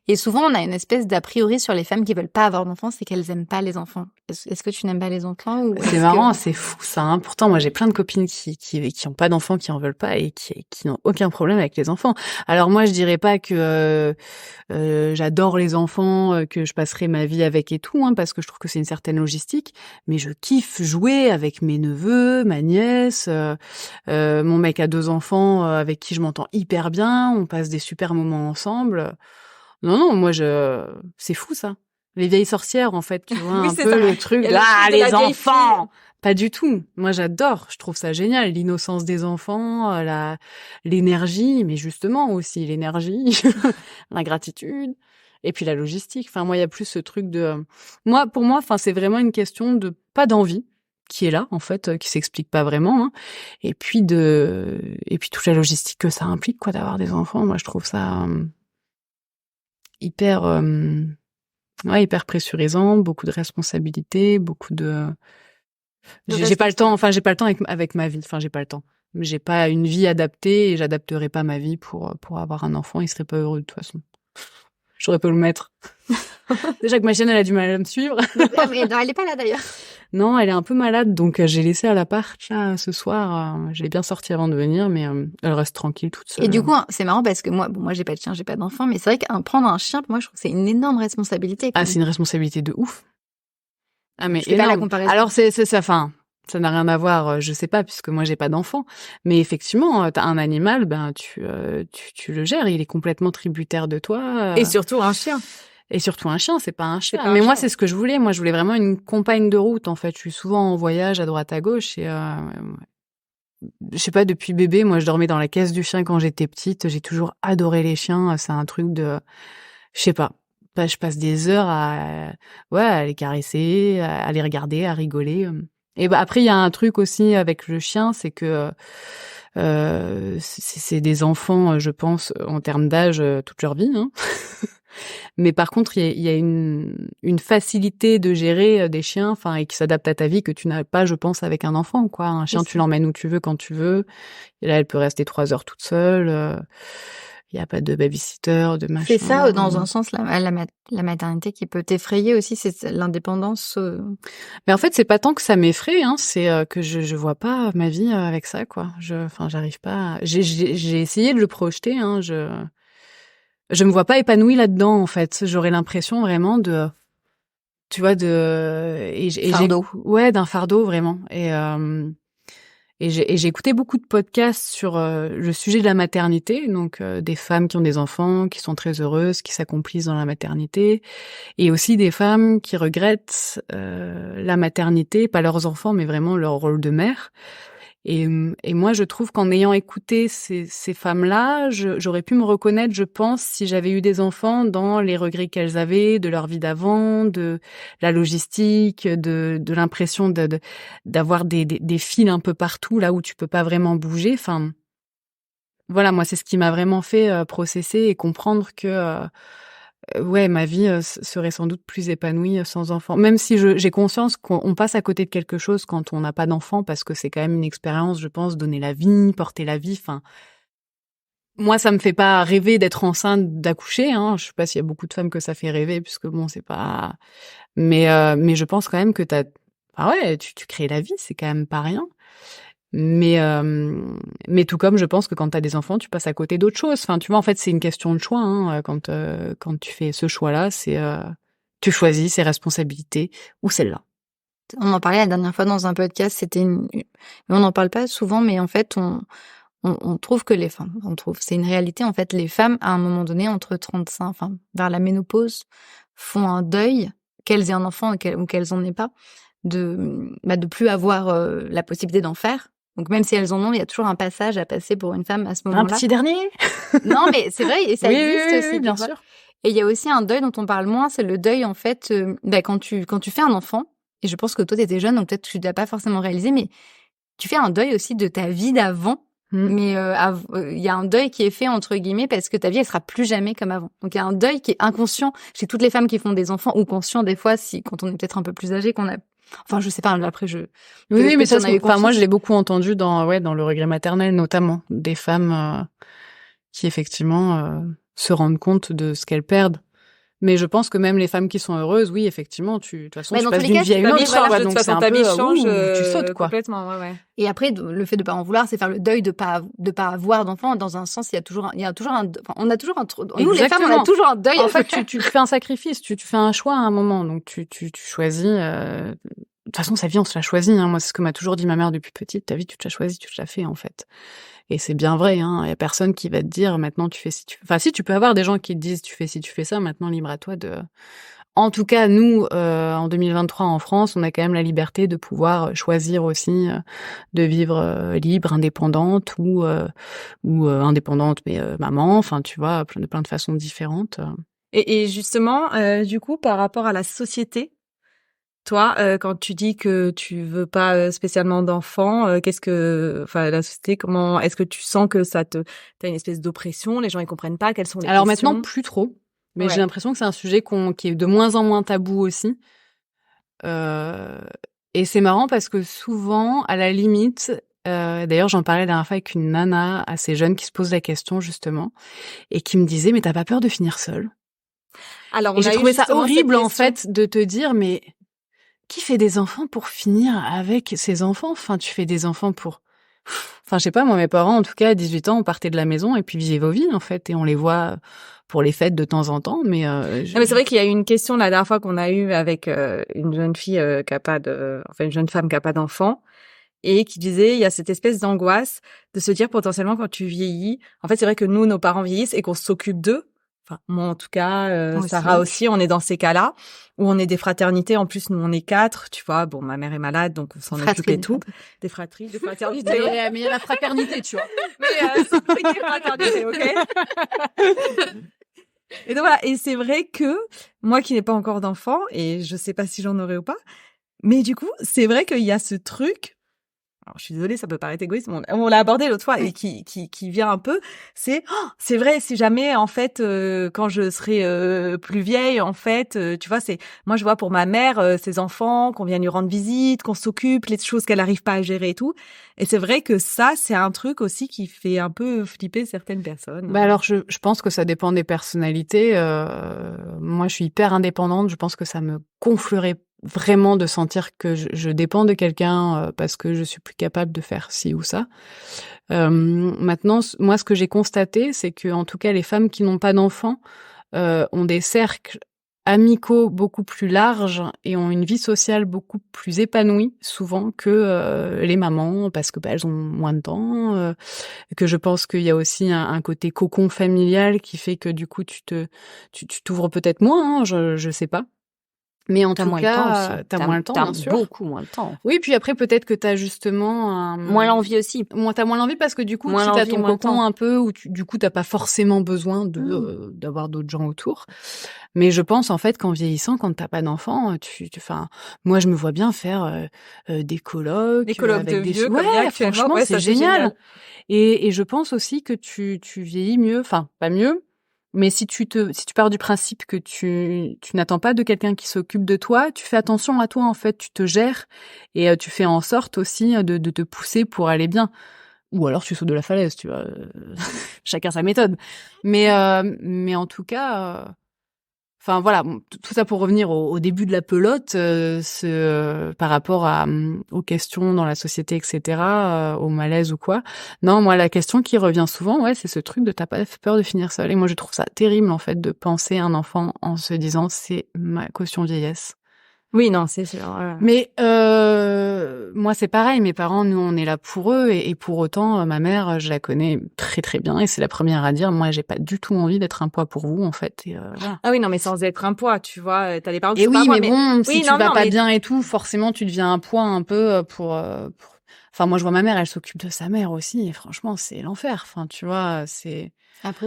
et souvent, on a une espèce d'a priori sur les femmes qui veulent pas avoir d'enfants, c'est qu'elles aiment pas les enfants. Est-ce que tu n'aimes pas les enfants ou C'est marrant, c'est fou ça. Hein. Pourtant, moi, j'ai plein de copines qui ont pas d'enfants, qui en veulent pas et qui n'ont aucun problème avec les enfants. Alors moi, je dirais pas que j'adore les enfants, que je passerai ma vie avec et tout, hein, parce que je trouve que c'est une certaine logistique. Mais je kiffe jouer avec mes neveux, ma nièce, mon mec a 2 enfants avec qui je m'entends hyper bien. On passe des super moments ensemble. Non, moi, c'est fou ça. Les vieilles sorcières, en fait, tu vois, un peu le truc de les enfants. Pas du tout. Moi, j'adore. Je trouve ça génial. L'innocence des enfants, l'énergie, mais justement aussi l'énergie, la gratitude, et puis la logistique. Enfin, moi, il y a plus ce truc pour moi, enfin, c'est vraiment une question de pas d'envie qui est là, en fait, qui s'explique pas vraiment, hein. Et puis toute la logistique que ça implique, quoi, d'avoir des enfants. Moi, je trouve ça hyper pressurisant, beaucoup de responsabilités, beaucoup de j'ai pas le temps avec ma vie, enfin j'ai pas le temps. J'ai pas une vie adaptée et j'adapterai pas ma vie pour avoir un enfant, il serait pas heureux de toute façon. J'aurais pas le mettre. Déjà que ma chienne elle a du mal à me suivre. Elle est pas là d'ailleurs. Non, elle est un peu malade, donc j'ai laissé à l'appart là ce soir. Je l'ai bien sortie avant de venir, mais elle reste tranquille toute seule. Et du coup, c'est marrant parce que moi j'ai pas de chien, j'ai pas d'enfant, mais c'est vrai que prendre un chien, pour moi, je trouve que c'est une énorme responsabilité. Ah, c'est une responsabilité de ouf. Ah mais c'est pas la comparaison. Alors c'est ça, enfin, ça n'a rien à voir, je sais pas, puisque moi j'ai pas d'enfant. Mais effectivement, t'as un animal, ben tu le gères, il est complètement tributaire de toi. Et surtout un chien. Et surtout un chien, c'est pas un chien. Mais moi, c'est ce que je voulais. Moi, je voulais vraiment une compagne de route, en fait. Je suis souvent en voyage à droite à gauche et je sais pas, depuis bébé, moi, je dormais dans la caisse du chien quand j'étais petite. J'ai toujours adoré les chiens. C'est un truc de, je sais pas. Je passe des heures à les caresser, à les regarder, à rigoler. Et après, il y a un truc aussi avec le chien, c'est que c'est des enfants, je pense, en termes d'âge, toute leur vie, hein. Mais par contre, il y a une facilité de gérer des chiens, enfin, et qui s'adapte à ta vie que tu n'as pas, je pense, avec un enfant, quoi. Un chien, tu l'emmènes où tu veux, quand tu veux. Et là, elle peut rester 3 heures toute seule. Il y a pas de babysitter, de machin. C'est ça, dans un sens, la maternité qui peut t'effrayer aussi, c'est l'indépendance. Mais en fait, c'est pas tant que ça m'effraie, hein, c'est que je vois pas ma vie avec ça, quoi. J'arrive pas. J'ai essayé de le projeter, hein. Je me vois pas épanouie là-dedans, en fait. J'aurais l'impression vraiment d'un fardeau. Ouais, d'un fardeau, vraiment. Et j'ai écouté beaucoup de podcasts sur le sujet de la maternité, donc des femmes qui ont des enfants, qui sont très heureuses, qui s'accomplissent dans la maternité, et aussi des femmes qui regrettent la maternité, pas leurs enfants, mais vraiment leur rôle de mère. Et moi, je trouve qu'en ayant écouté ces femmes-là, j'aurais pu me reconnaître, je pense, si j'avais eu des enfants, dans les regrets qu'elles avaient de leur vie d'avant, de la logistique, de l'impression d'avoir des fils un peu partout, là où tu peux pas vraiment bouger. Enfin, voilà, moi, c'est ce qui m'a vraiment fait processer et comprendre que ma vie serait sans doute plus épanouie sans enfant. Même si j'ai conscience qu'on passe à côté de quelque chose quand on n'a pas d'enfant, parce que c'est quand même une expérience, je pense, donner la vie, porter la vie. Enfin, moi, ça me fait pas rêver d'être enceinte, d'accoucher. Hein. Je sais pas s'il y a beaucoup de femmes que ça fait rêver, puisque bon, c'est pas. Mais je pense quand même que tu crées la vie, c'est quand même pas rien. Mais tout comme je pense que quand t'as des enfants, tu passes à côté d'autres choses. Enfin, tu vois, en fait, c'est une question de choix. Hein. Quand tu fais ce choix-là, c'est tu choisis ces responsabilités ou celle-là. on en parlait la dernière fois dans un podcast, on n'en parle pas souvent, mais en fait, on trouve que c'est une réalité, en fait, les femmes, à un moment donné, entre 35, vers la ménopause, font un deuil, qu'elles aient un enfant ou qu'elles en aient pas, de plus avoir la possibilité d'en faire. Donc même si elles en ont, il y a toujours un passage à passer pour une femme à ce moment-là. Un petit dernier. Non, mais c'est vrai, et ça existe aussi, bien sûr. Et il y a aussi un deuil dont on parle moins, c'est le deuil, en fait, quand tu fais un enfant, et je pense que toi, t'étais jeune, donc peut-être que tu l'as pas forcément réalisé, mais tu fais un deuil aussi de ta vie d'avant. Mais il y a un deuil qui est fait, entre guillemets, parce que ta vie, elle sera plus jamais comme avant. Donc il y a un deuil qui est inconscient chez toutes les femmes qui font des enfants, ou conscient des fois, quand on est peut-être un peu plus âgé, je sais pas, après Oui, mais ça, moi, je l'ai beaucoup entendu dans le regret maternel, notamment, des femmes qui, effectivement, se rendent compte de ce qu'elles perdent. Mais je pense que même les femmes qui sont heureuses, oui, effectivement, de toute façon, tu passes d'une vie à une autre, donc c'est un peu, tu sautes, quoi. Complètement, ouais. Et après, le fait de pas en vouloir, c'est faire le deuil de pas avoir d'enfant. Dans un sens, on a toujours nous, les femmes, on a toujours un deuil. En fait, tu fais un sacrifice, tu fais un choix à un moment, donc tu choisis, de toute façon, sa vie, on se la choisit, hein. Moi, c'est ce que m'a toujours dit ma mère depuis petite. Ta vie, tu te la choisis, tu te la fais, en fait. Et c'est bien vrai, hein. Il y a personne qui va te dire, maintenant, tu fais si tu fais. Enfin, si, tu peux avoir des gens qui te disent, tu fais si tu fais ça, maintenant, libre à toi de. En tout cas, nous, en 2023, en France, on a quand même la liberté de pouvoir choisir aussi de vivre libre, indépendante ou indépendante, mais maman. Enfin, tu vois, plein de façons différentes. Et justement, du coup, par rapport à la société, toi, quand tu dis que tu veux pas spécialement d'enfants, la société, comment est-ce que tu sens que t'as une espèce d'oppression, les gens ils comprennent pas, quelles sont les Alors questions? maintenant plus trop, mais j'ai l'impression que c'est un sujet qui est de moins en moins tabou aussi. Et c'est marrant parce que souvent, à la limite, d'ailleurs j'en parlais la dernière fois avec une nana assez jeune qui se pose la question justement et qui me disait mais t'as pas peur de finir seule? Alors et j'ai trouvé ça horrible en fait de te dire mais qui fait des enfants pour finir avec ses enfants? Enfin, tu fais des enfants pour... Enfin, je sais pas, moi, mes parents, en tout cas, à 18 ans, on partait de la maison et puis vivaient vos vies, en fait. Et on les voit pour les fêtes de temps en temps, mais... Non, mais c'est vrai qu'il y a eu une question la dernière fois qu'on a eue avec une jeune fille une jeune femme qui a pas d'enfant et qui disait, il y a cette espèce d'angoisse de se dire potentiellement quand tu vieillis... En fait, c'est vrai que nous, nos parents vieillissent et qu'on s'occupe d'eux. Enfin, moi, en tout cas, Sarah aussi, on est dans ces cas-là, où on est des fraternités. En plus, nous, on est 4, tu vois. Bon, ma mère est malade, donc on s'en occupe et tout. Des fratries, des fraternités. mais il y a la fraternité, tu vois. Mais c'est des fraternités, ok? Et donc voilà. Et c'est vrai que, moi qui n'ai pas encore d'enfant, et je sais pas si j'en aurai ou pas, mais du coup, c'est vrai qu'il y a ce truc... Alors, je suis désolée, ça peut paraître égoïste, mais on l'a abordé l'autre fois et qui vient un peu. C'est vrai, si jamais, en fait, quand je serai plus vieille, en fait, tu vois, moi, je vois pour ma mère, ses enfants, qu'on vienne lui rendre visite, qu'on s'occupe, les choses qu'elle n'arrive pas à gérer et tout. Et c'est vrai que ça, c'est un truc aussi qui fait un peu flipper certaines personnes. Bah alors, je pense que ça dépend des personnalités. Moi, je suis hyper indépendante. Je pense que ça me gonflerait vraiment de sentir que je dépends de quelqu'un parce que je suis plus capable de faire ci ou ça. Maintenant, moi, ce que j'ai constaté, c'est que, en tout cas, les femmes qui n'ont pas d'enfants ont des cercles amicaux beaucoup plus larges et ont une vie sociale beaucoup plus épanouie souvent que les mamans parce que elles ont moins de temps. Que je pense qu'il y a aussi un côté cocon familial qui fait que du coup tu t'ouvres peut-être moins. Hein, je sais pas. Mais en tout cas, t'as moins le temps, bien sûr. Beaucoup moins de temps. Oui, puis après, peut-être que t'as justement... moins l'envie aussi. T'as moins l'envie parce que du coup, si t'as ton cocon un peu, où du coup, t'as pas forcément besoin d'avoir d'autres gens autour. Mais je pense, en fait, qu'en vieillissant, quand t'as pas d'enfant, moi, je me vois bien faire des colloques. Des colloques avec de vieux, comme franchement, c'est génial. Et je pense aussi que tu vieillis mieux, enfin, pas mieux, mais si tu pars du principe que tu n'attends pas de quelqu'un qui s'occupe de toi, tu fais attention à toi, en fait, tu te gères et tu fais en sorte aussi de te pousser pour aller bien. Ou alors tu sautes de la falaise, tu vois. Chacun sa méthode. Mais en tout cas, enfin voilà, tout ça pour revenir au début de la pelote, par rapport aux questions dans la société, etc., au malaise ou quoi. Non, moi la question qui revient souvent, c'est ce truc de t'as pas peur de finir seule. Et moi je trouve ça terrible en fait de penser à un enfant en se disant c'est ma caution vieillesse. Oui, non, c'est sûr. Mais moi, c'est pareil. Mes parents, nous, on est là pour eux. Et pour autant, ma mère, je la connais très, très bien. Et c'est la première à dire, moi, j'ai pas du tout envie d'être un poids pour vous, en fait. Et, voilà. Ah oui, non, mais sans être un poids, tu vois. T'as des parents qui et sont oui, pas mais poids, bon, si tu vas pas bien et tout, forcément, tu deviens un poids un peu pour... Enfin, moi, je vois ma mère, elle s'occupe de sa mère aussi. Et franchement, c'est l'enfer. Enfin, tu vois, c'est...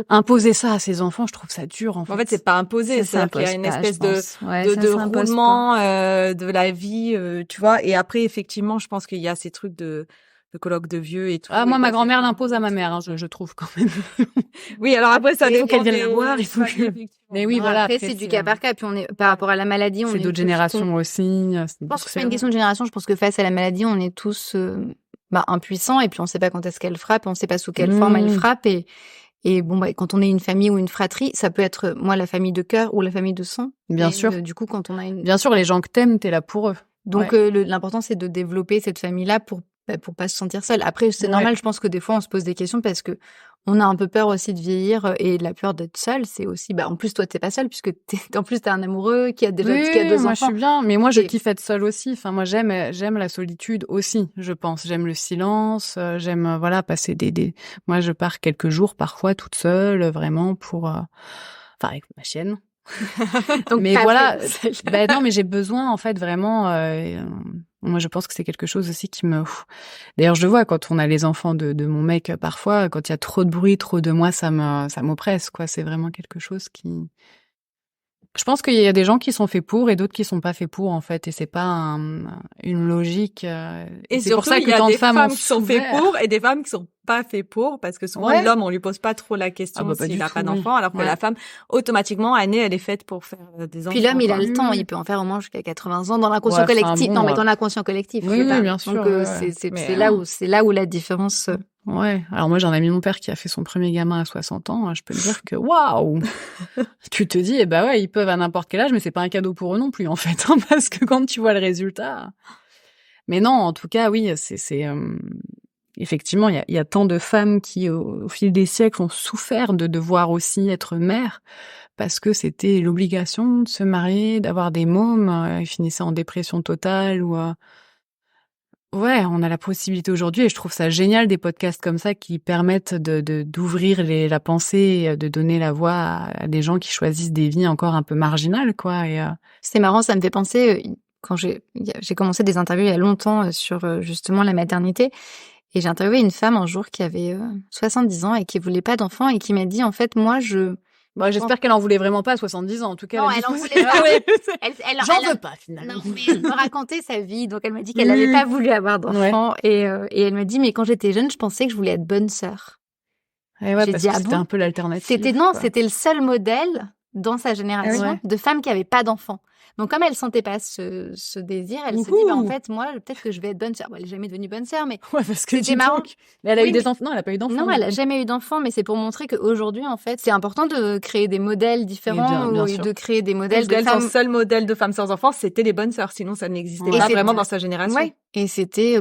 Imposer ça à ses enfants, je trouve ça dur, en fait. En fait, c'est pas imposé. C'est-à-dire qu'il y a une espèce de roulement de la vie, tu vois. Et après, effectivement, je pense qu'il y a ces trucs de colloques de vieux et tout. Ah, moi, ma grand-mère l'impose à ma mère, hein, je trouve quand même. Oui, alors après, ça il faut qu'elle vienne la voir, il faut que... Mais oui, voilà. Après, c'est du cas par cas. Puis on est, par rapport à la maladie, c'est d'autres générations aussi. Je pense que c'est pas une question de génération. Je pense que face à la maladie, on est tous impuissants. Et puis, on sait pas quand est-ce qu'elle frappe. On sait pas sous quelle forme elle frappe. Et bon, quand on est une famille ou une fratrie, ça peut être, moi, la famille de cœur ou la famille de sang. Bien sûr. Du coup, quand on a Bien sûr, les gens que t'aimes, t'es là pour eux. Donc, l'important, c'est de développer cette famille-là pour pas se sentir seul. Après, c'est normal, je pense que des fois, on se pose des questions parce que on a un peu peur aussi de vieillir et la peur d'être seul. C'est aussi, en plus, toi, t'es pas seul puisque en plus, t'es un amoureux qui a déjà qui a 2 enfants. Moi, je suis bien. Mais moi, je kiffe être seule aussi. Enfin, moi, j'aime la solitude aussi, je pense. J'aime le silence. J'aime, passer moi, je pars quelques jours parfois toute seule, vraiment pour, avec ma chienne. Donc, mais voilà. Non, mais j'ai besoin, en fait, vraiment, moi, je pense que c'est quelque chose aussi qui me... D'ailleurs, je le vois quand on a les enfants de mon mec, parfois, quand il y a trop de bruit, trop de moi, ça m'oppresse, quoi. C'est vraiment quelque chose qui... Je pense qu'il y a des gens qui sont faits pour et d'autres qui sont pas faits pour, en fait. Et c'est pas une logique. Et c'est pour ça qu'il y a des femmes qui sont faits pour et des femmes qui sont pas faits pour, parce que souvent l'homme, on lui pose pas trop la question s'il a pas d'enfant, alors que la femme, automatiquement, elle est faite pour faire des enfants. Puis l'homme, il a le temps, il peut en faire au moins jusqu'à 80 ans dans l'inconscient collectif. Non, mais dans l'inconscient collectif. Oui, bien sûr. Donc c'est là où la différence. Ouais. Alors moi, j'ai un ami de mon père qui a fait son premier gamin à 60 ans. Je peux te dire que waouh. Tu te dis, ils peuvent à n'importe quel âge, mais c'est pas un cadeau pour eux non plus, en fait, hein, parce que quand tu vois le résultat. Mais non, en tout cas, oui, c'est effectivement, il y a tant de femmes qui, au fil des siècles, ont souffert de devoir aussi être mères parce que c'était l'obligation de se marier, d'avoir des mômes, ils finissaient en dépression totale ou on a la possibilité aujourd'hui et je trouve ça génial des podcasts comme ça qui permettent d'ouvrir la pensée, de donner la voix à des gens qui choisissent des vies encore un peu marginales, quoi. Et c'est marrant, ça me fait penser quand j'ai commencé des interviews il y a longtemps sur justement la maternité. Et j'ai interviewé une femme un jour qui avait 70 ans et qui voulait pas d'enfant et qui m'a dit, en fait, moi, j'espère qu'elle en voulait vraiment pas à 70 ans, en tout cas. Non, elle en voulait pas. J'en veux pas, finalement. Non, mais elle me racontait sa vie. Donc, elle m'a dit qu'elle n'avait pas voulu avoir d'enfant. Et elle m'a dit, mais quand j'étais jeune, je pensais que je voulais être bonne sœur. Et parce que c'était un peu l'alternative. C'était le seul modèle dans sa génération de femmes qui n'avaient pas d'enfants. Donc, comme elle sentait pas ce désir, elle se dit, en fait, moi, peut-être que je vais être bonne sœur. Bon, elle n'est jamais devenue bonne sœur, mais parce que c'était marrant. Mais elle a eu des enfants. Non, elle n'a pas eu d'enfants. Non, elle n'a jamais eu d'enfants, mais c'est pour montrer qu'aujourd'hui, en fait, c'est important de créer des modèles différents et de créer des modèles de femmes. Son seul modèle de femme sans enfants, c'était les bonnes sœurs. Sinon, ça n'existait pas vraiment dans sa génération. Ouais. Et c'était,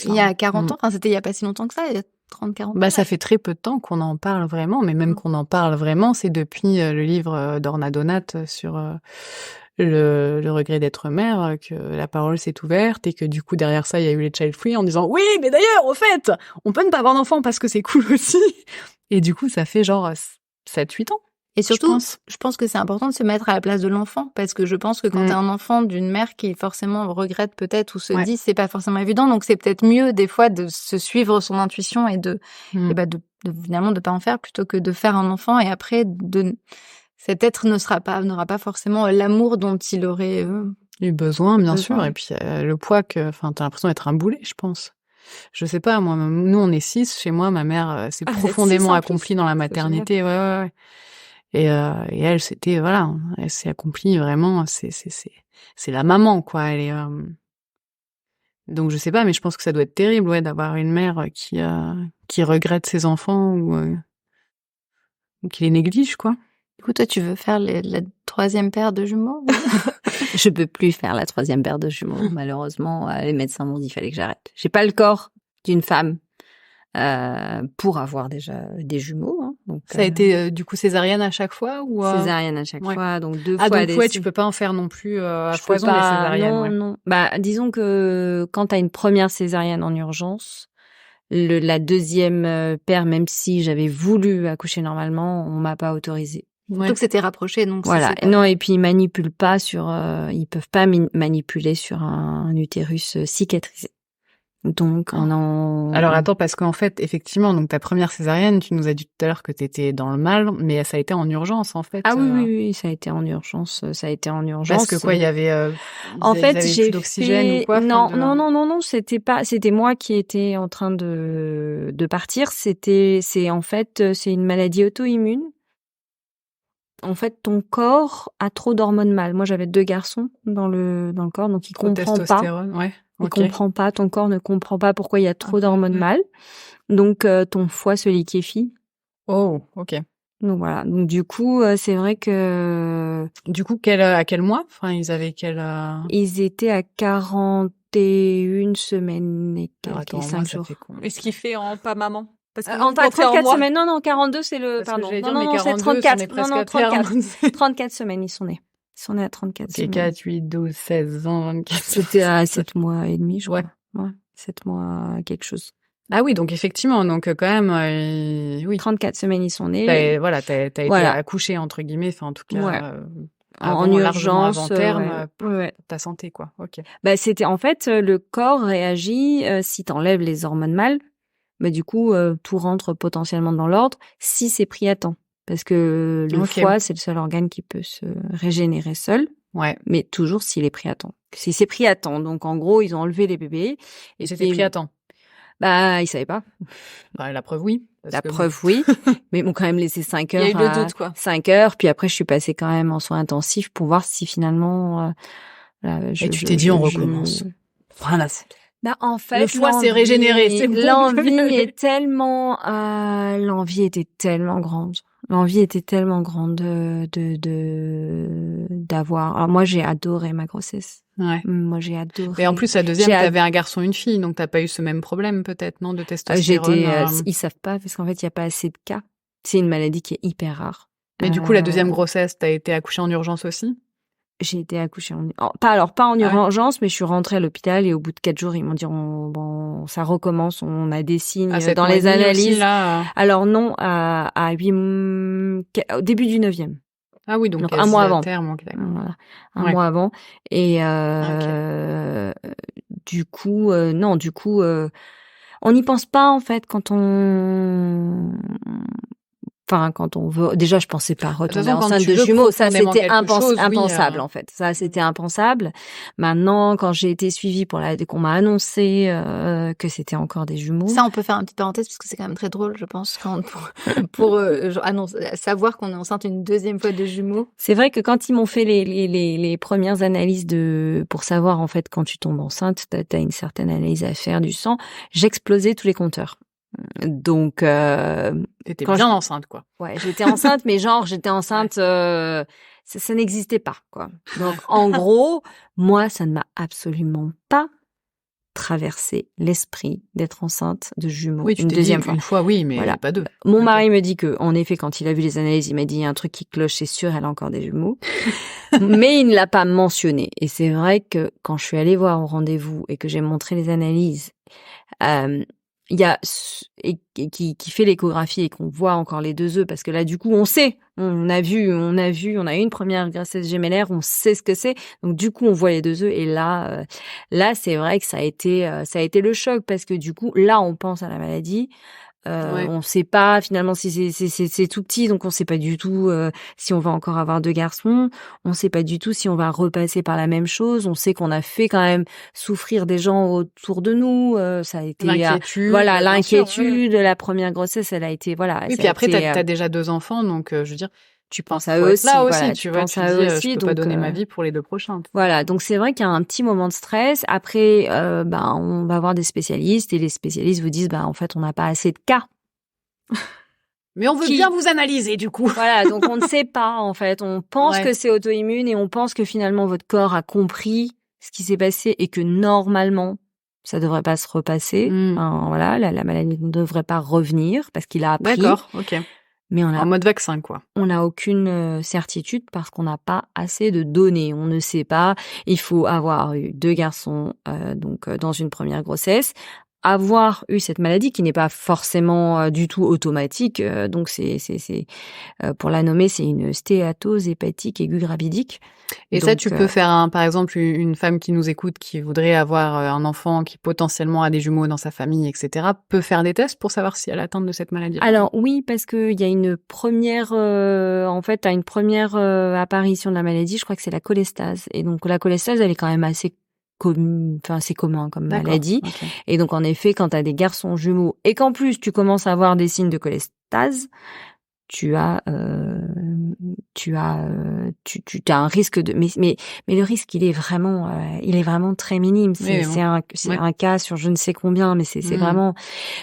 il y a 40 ans. Enfin, c'était il n'y a pas si longtemps que ça. Il y a 30-40 ans. Ça fait très peu de temps qu'on en parle vraiment, mais même qu'on en parle vraiment, c'est depuis le livre d'Orna Donat sur le regret d'être mère que la parole s'est ouverte et que du coup derrière ça il y a eu les child free en disant oui mais d'ailleurs au fait on peut ne pas avoir d'enfant parce que c'est cool aussi et du coup ça fait genre 7-8 ans. Et surtout, je pense que c'est important de se mettre à la place de l'enfant parce que je pense que quand t'es un enfant d'une mère qui forcément regrette peut-être ou se dit c'est pas forcément évident, donc c'est peut-être mieux des fois de se suivre son intuition et de finalement de pas en faire plutôt que de faire un enfant et après cet être n'aura pas forcément l'amour dont il aurait eu besoin, bien sûr. Et puis le poids t'as l'impression d'être un boulet, je pense. Je sais pas, moi, nous on est 6 chez moi, ma mère s'est profondément accomplie dans la maternité, ouais. Et elle, c'était elle s'est accomplie vraiment. C'est la maman, quoi. Elle est. Donc je sais pas, mais je pense que ça doit être terrible, d'avoir une mère qui regrette ses enfants ou qui les néglige, quoi. Du coup, toi, tu veux faire la 3e paire de jumeaux? Je peux plus faire la 3e paire de jumeaux. Malheureusement, les médecins m'ont dit qu'il fallait que j'arrête. J'ai pas le corps d'une femme. pour avoir déjà des jumeaux. Hein. Donc, ça a été du coup césarienne à chaque fois ou césarienne à chaque fois, donc 2 fois. Donc tu peux pas en faire non plus à foison les césariennes. Non. Bah disons que quand t'as une première césarienne en urgence, la deuxième paire, même si j'avais voulu accoucher normalement, on m'a pas autorisé. Donc c'était rapproché, donc voilà. Non, et puis ils manipulent pas ils peuvent pas manipuler sur un utérus cicatrisé. Donc Alors attends, parce qu'en fait, effectivement, donc ta première césarienne, tu nous as dit tout à l'heure que t'étais dans le mal, mais ça a été en urgence en fait. Ah oui, ça a été en urgence. Parce que quoi, il y avait en fait, j'ai d'oxygène ou quoi. Non, c'était moi qui étais en train de partir. C'est une maladie auto-immune. En fait, ton corps a trop d'hormones mâles. Moi, j'avais 2 garçons dans le corps, donc il comprend pas. Ouais. Il comprend pas, ton corps ne comprend pas pourquoi il y a trop d'hormones mâles. Donc, ton foie se liquéfie. Oh, ok. Donc, voilà. Donc, du coup, c'est vrai que... Du coup, à quel mois? Enfin, ils avaient quel... Ils étaient à 41 semaines et quelques 5 jours. Et ce qu'il fait en pas maman? Parce que en 34 semaines. Non, 42, c'est le... Pardon. Non, c'est 34. Non, 34. 34 semaines, ils sont nés. Ils sont nés à 34 semaines. 4, 8, 12, 16 ans, 24. C'était à 7 mois et demi, je crois. Ouais. 7 mois, quelque chose. Ah oui, donc effectivement, donc quand même, oui. 34 semaines, ils sont nés. T'as été accouchée, entre guillemets, enfin, en tout cas, en urgence. Avant terme, pour ta santé, quoi. Ok. Bah, c'était, en fait, le corps réagit, si t'enlèves les hormones mâles, bah, du coup, tout rentre potentiellement dans l'ordre, si c'est pris à temps. Parce que le foie, c'est le seul organe qui peut se régénérer seul. Ouais. Mais toujours s'il est pris à temps. Si c'est pris à temps. Donc, en gros, ils ont enlevé les bébés. Et c'était pris à temps. Bah, ils savaient pas. Bah, la preuve, oui. Oui. Mais ils m'ont quand même laissé 5 heures. Il y a eu le doute, quoi. 5 heures. Puis après, je suis passée quand même en soins intensifs pour voir si finalement, et tu t'es dit, on recommence. Voilà. Bah, en fait, le foie s'est régénéré, c'est bon. L'envie était tellement grande. L'envie était tellement grande d'avoir. Alors moi, j'ai adoré ma grossesse. Ouais. Moi, j'ai adoré. Et en plus, la deuxième, t'avais un garçon, une fille, donc t'as pas eu ce même problème, peut-être, non, de testostérone. Ils savent pas, parce qu'en fait, il y a pas assez de cas. C'est une maladie qui est hyper rare. Mais du coup, la deuxième grossesse, t'as été accouchée en urgence aussi? J'ai été accouchée pas en urgence, mais je suis rentrée à l'hôpital et au bout de 4 jours, ils m'ont dit ça recommence, on a des signes dans les analyses. Aussi, là... Alors non, au début du 9e. Ah oui, donc un mois avant. Voilà. Un mois avant. Et du coup, on n'y pense pas en fait quand on veut. Déjà, je pensais pas retomber enceinte de jumeaux. Ça, c'était impensable, en fait. Ça, c'était impensable. Maintenant, quand j'ai été suivie qu'on m'a annoncé que c'était encore des jumeaux. Ça, on peut faire une petite parenthèse parce que c'est quand même très drôle, je pense, pour savoir qu'on est enceinte une deuxième fois de jumeaux. C'est vrai que quand ils m'ont fait les premières analyses pour savoir, en fait, quand tu tombes enceinte, t'as une certaine analyse à faire du sang, j'explosais tous les compteurs. Donc t'étais bien enceinte, quoi. Ouais, j'étais enceinte, mais j'étais enceinte ça n'existait pas, quoi. Donc en gros, moi ça ne m'a absolument pas traversé l'esprit d'être enceinte de jumeaux une deuxième fois. Une fois, oui, mais voilà. Pas deux. Mon mari me dit que, en effet, quand il a vu les analyses, il m'a dit il y a un truc qui cloche, c'est sûr, elle a encore des jumeaux. Mais il ne l'a pas mentionné. Et c'est vrai que quand je suis allée voir au rendez-vous et que j'ai montré les analyses, il y a qui fait l'échographie et qu'on voit encore les 2 œufs parce que là du coup on sait, on a eu une première grossesse gémellaire, on sait ce que c'est, donc du coup on voit les 2 œufs et là c'est vrai que ça a été le choc parce que du coup là on pense à la maladie. On sait pas finalement si c'est tout petit, donc on sait pas du tout si on va encore avoir 2 garçons, on sait pas du tout si on va repasser par la même chose, on sait qu'on a fait quand même souffrir des gens autour de nous, ça a été l'inquiétude, la première grossesse, elle a été Oui, puis après t'as déjà 2 enfants, donc je veux dire tu penses à eux aussi, là aussi, tu vois, tu dis, je peux pas donner ma vie pour les 2 prochains. Voilà, donc c'est vrai qu'il y a un petit moment de stress. Après, on va voir des spécialistes et les spécialistes vous disent, en fait, on n'a pas assez de cas. Mais on veut bien vous analyser, du coup. Voilà, donc on ne sait pas, en fait. On pense que c'est auto-immune et on pense que finalement votre corps a compris ce qui s'est passé et que normalement, Ça devrait pas se repasser. Enfin, voilà, la maladie ne devrait pas revenir parce qu'il a appris. D'accord, ok. Mais en mode vaccin, quoi. On n'a aucune certitude parce qu'on n'a pas assez de données. On ne sait pas. Il faut avoir eu 2 garçons donc dans une première grossesse, avoir eu cette maladie qui n'est pas forcément du tout automatique. Donc c'est pour la nommer, c'est une stéatose hépatique aiguë gravidique. Et donc, ça, tu peux faire par exemple, une femme qui nous écoute, qui voudrait avoir un enfant qui potentiellement a des jumeaux dans sa famille, etc., peut faire des tests pour savoir si elle est atteinte de cette maladie. Alors oui, parce que il y a une première, t'as une première apparition de la maladie. Je crois que c'est la cholestase. Et donc la cholestase, elle est quand même assez c'est commun comme maladie. Okay. Et donc en effet, quand t'as des garçons jumeaux et qu'en plus tu commences à avoir des signes de cholestase, tu as un risque de mais le risque il est vraiment très minime. C'est un cas sur je ne sais combien, mais c'est vraiment.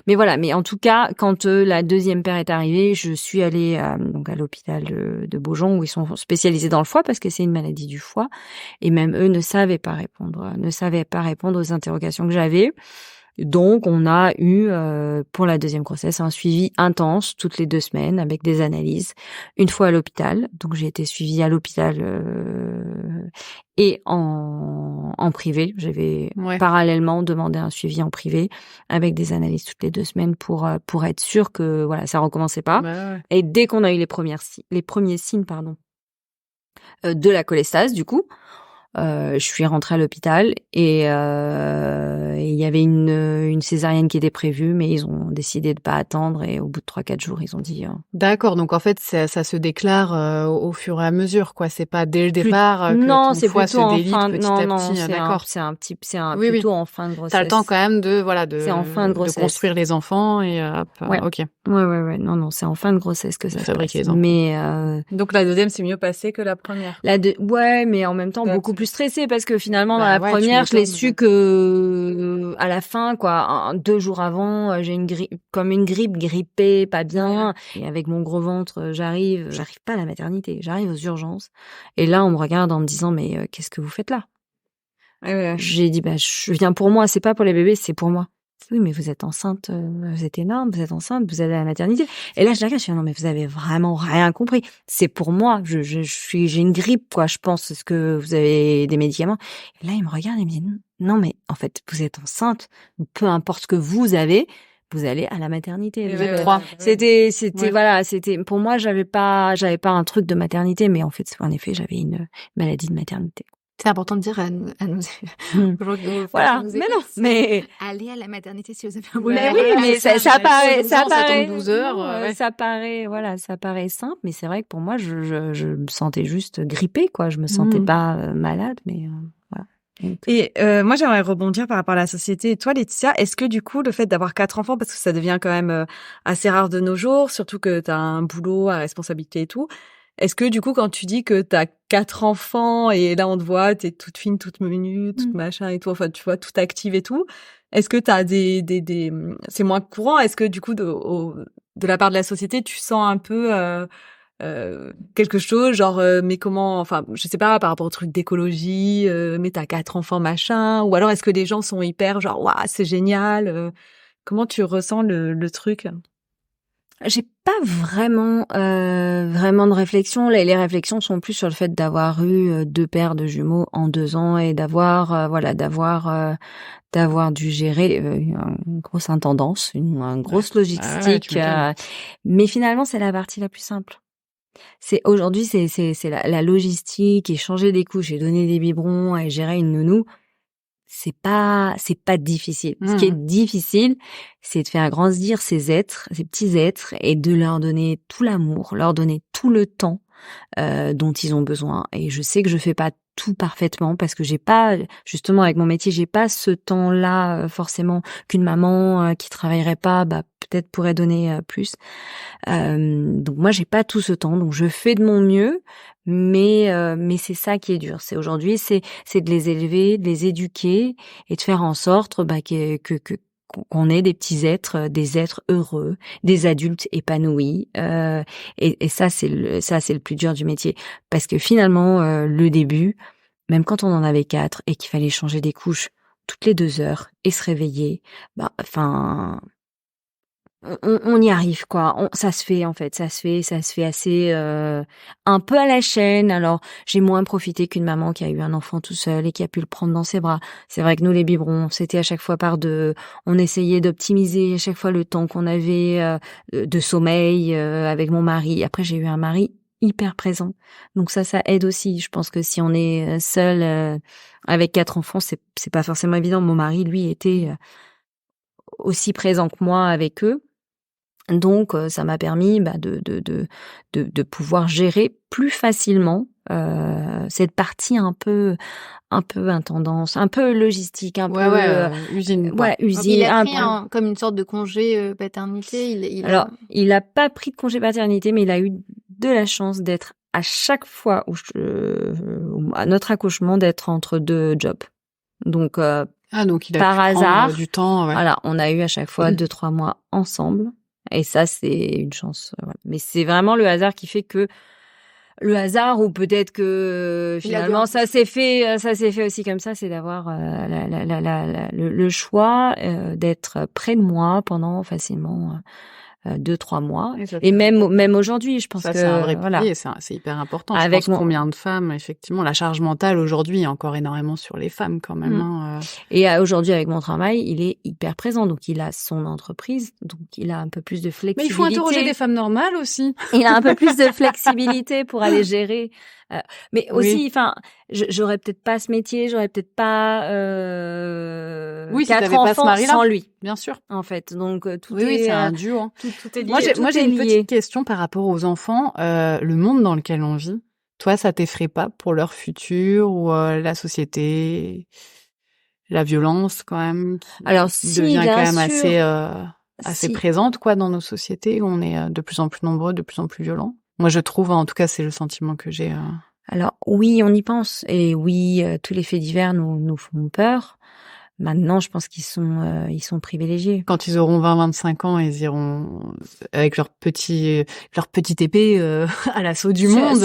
Mais voilà, mais en tout cas, quand la deuxième paire est arrivée, je suis allée donc à l'hôpital de Beaujon où ils sont spécialisés dans le foie parce que c'est une maladie du foie et même eux ne savaient pas répondre aux interrogations que j'avais. Donc, on a eu, pour la deuxième grossesse, un suivi intense toutes les 2 semaines avec des analyses. Une fois à l'hôpital. Donc, j'ai été suivie à l'hôpital et en privé. J'avais parallèlement demandé un suivi en privé avec des analyses toutes les 2 semaines pour être sûr que voilà, ça recommençait pas. Et dès qu'on a eu les premiers signes, de la cholestase, du coup, je suis rentrée à l'hôpital et il y avait une césarienne qui était prévue, mais ils ont décidé de pas attendre et au bout de 3-4 jours, ils ont dit. D'accord, donc en fait, ça se déclare au fur et à mesure, quoi. C'est pas dès le départ que non, ton foie se délite petit à petit. Non, d'accord. C'est plutôt en fin de grossesse. T'as le temps quand même de c'est en fin de grossesse. De construire les enfants et hop. Ok. Ouais. Non, c'est en fin de grossesse que ça se passe. Les enfants. Mais donc la deuxième c'est mieux passé que la première. Ouais, mais en même temps beaucoup plus stressée parce que finalement dans la première, je l'ai su que à la fin, quoi, 2 jours avant, j'ai une grippe, grippée, pas bien, et avec mon gros ventre, j'arrive pas à la maternité, j'arrive aux urgences, et là on me regarde en me disant mais qu'est-ce que vous faites là? J'ai dit je viens pour moi, c'est pas pour les bébés, c'est pour moi. Oui, mais vous êtes enceinte, vous êtes énorme, vous êtes enceinte, vous allez à la maternité. Et là, je la regarde, je dis non, mais vous avez vraiment rien compris. C'est pour moi, j'ai une grippe, quoi. Je pense, est-ce que vous avez des médicaments? Et là, il me regarde et il me dit non, mais en fait, vous êtes enceinte, peu importe ce que vous avez, vous allez à la maternité. Vous êtes 3. C'était voilà, c'était pour moi, j'avais pas un truc de maternité, mais en effet, j'avais une maladie de maternité. C'est important de dire à nos voilà, mais non, mais allez à la maternité si vous avez un mais oui, mais ça paraît 12 heures, ça paraît simple, mais c'est vrai que pour moi je me sentais juste grippée, quoi, je me sentais pas malade, mais voilà. Et moi j'aimerais rebondir par rapport à la société. Et toi Laetitia, est-ce que du coup le fait d'avoir 4 enfants, parce que ça devient quand même assez rare de nos jours, surtout que t'as un boulot à responsabilité et tout, est-ce que du coup quand tu dis que t'as 4 enfants et là on te voit, t'es toute fine, toute menue, toute machin et tout, enfin tu vois, toute active et tout, est-ce que t'as des c'est moins courant, est-ce que du coup de la part de la société tu sens un peu quelque chose genre mais comment, enfin je sais pas, par rapport au truc d'écologie, mais t'as 4 enfants machin, ou alors est-ce que les gens sont hyper genre waouh c'est génial, comment tu ressens le truc? J'ai pas vraiment de réflexion. Les réflexions sont plus sur le fait d'avoir eu 2 paires de jumeaux en 2 ans et d'avoir dû gérer une grosse intendance, une grosse logistique. Mais finalement, c'est la partie la plus simple. Aujourd'hui, c'est la logistique et changer des couches et donner des biberons et gérer une nounou. C'est pas difficile. Ce qui est difficile, c'est de faire grandir ces petits êtres et de leur donner tout l'amour, leur donner tout le temps dont ils ont besoin. Et je sais que je fais pas tout parfaitement parce que j'ai pas, justement avec mon métier, j'ai pas ce temps-là forcément qu'une maman qui travaillerait pas, peut-être pourrait donner plus. Donc moi j'ai pas tout ce temps, donc je fais de mon mieux, mais c'est ça qui est dur. C'est aujourd'hui, c'est de les élever, de les éduquer et de faire en sorte qu'on ait des petits êtres, des êtres heureux, des adultes épanouis. Et ça c'est le plus dur du métier, parce que finalement le début, même quand on en avait 4 et qu'il fallait changer des couches toutes les 2 heures et se réveiller. On y arrive, quoi. Ça se fait, en fait. Ça se fait assez, un peu à la chaîne. Alors, j'ai moins profité qu'une maman qui a eu un enfant tout seul et qui a pu le prendre dans ses bras. C'est vrai que nous, les biberons, c'était à chaque fois par 2. On essayait d'optimiser à chaque fois le temps qu'on avait de sommeil avec mon mari. Après, j'ai eu un mari hyper présent. Donc ça aide aussi. Je pense que si on est seul avec 4 enfants, c'est pas forcément évident. Mon mari, lui, était aussi présent que moi avec eux. Donc ça m'a permis de pouvoir gérer plus facilement cette partie un peu intendance, un peu logistique, un peu usine. Ouais, usine. Il a pris comme une sorte de congé paternité. Alors, il a pas pris de congé paternité, mais il a eu de la chance d'être à chaque fois à notre accouchement d'être entre 2 jobs. Donc donc il a par pu hasard prendre du temps. Ouais. Voilà, on a eu à chaque fois 2-3 mois ensemble. Et ça, c'est une chance. Voilà. Mais c'est vraiment le hasard qui fait que le hasard, ou peut-être que finalement ça s'est fait aussi comme ça, c'est d'avoir le choix d'être près de moi pendant facilement 2-3 mois. Et même aujourd'hui, je pense que c'est un vrai pilier, c'est hyper important. Avec je pense combien de femmes, effectivement, la charge mentale aujourd'hui est encore énormément sur les femmes quand même. Et aujourd'hui, avec mon travail, il est hyper présent. Donc, il a son entreprise, donc il a un peu plus de flexibilité. Mais il faut interroger des femmes normales aussi. Il a un peu plus de flexibilité pour aller gérer. Mais aussi, j'aurais peut-être pas ce métier, j'aurais peut-être pas 4 enfants sans lui. Bien sûr. En fait, donc tout c'est un duo. Hein. Tout est lié. Moi, j'ai une petite question par rapport aux enfants. Le monde dans lequel on vit, toi, ça t'effraie pas pour leur futur ou la société, la violence quand même, alors devient quand même assez présente quoi dans nos sociétés où on est de plus en plus nombreux, de plus en plus violents. Moi, je trouve, en tout cas, c'est le sentiment que j'ai. Alors oui, on y pense, et oui, tous les faits divers nous font peur. Maintenant, je pense qu'ils sont privilégiés. Quand ils auront 20-25 ans, ils iront avec leur petite épée à l'assaut du monde.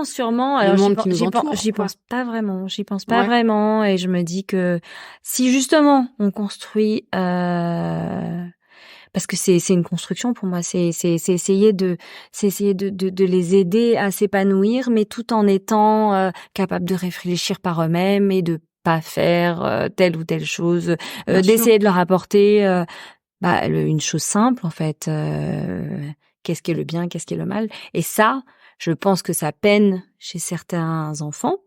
Sûrement. Alors, le monde qui nous entoure. J'y pense pas vraiment. Et je me dis que si justement on construit, parce que c'est une construction pour moi, c'est essayer de les aider à s'épanouir, mais tout en étant capable de réfléchir par eux-mêmes et de pas faire telle ou telle chose, d'essayer de leur apporter une chose simple en fait. Qu'est-ce qui est le bien, qu'est-ce qui est le mal? Et ça, je pense que ça peine chez certains enfants,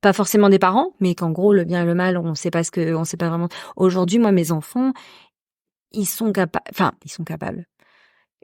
pas forcément des parents, mais qu'en gros le bien et le mal, on sait pas vraiment. Aujourd'hui, moi, mes enfants, ils sont capables.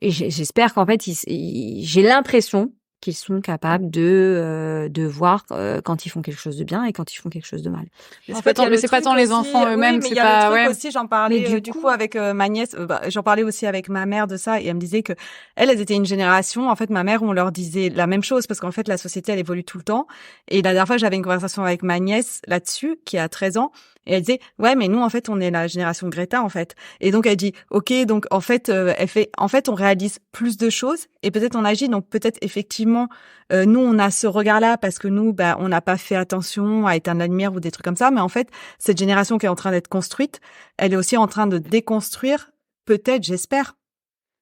Et j'espère qu'en fait, j'ai l'impression qu'ils sont capables de voir quand ils font quelque chose de bien et quand ils font quelque chose de mal. Mais c'est pas tant les enfants eux-mêmes, c'est pas. Le truc aussi, j'en parlais du coup avec ma nièce. J'en parlais aussi avec ma mère de ça, et elle me disait que elles étaient une génération. En fait, ma mère, on leur disait la même chose parce qu'en fait, la société, elle évolue tout le temps. Et la dernière fois, j'avais une conversation avec ma nièce là-dessus, qui a 13 ans. Et elle disait, ouais, mais nous, en fait, on est la génération Greta, en fait. Et donc, elle dit, OK, donc, en fait, on réalise plus de choses et peut-être on agit. Donc, peut-être, effectivement, nous, on a ce regard-là parce que nous, on n'a pas fait attention à éteindre la lumière ou des trucs comme ça. Mais en fait, cette génération qui est en train d'être construite, elle est aussi en train de déconstruire, peut-être, j'espère,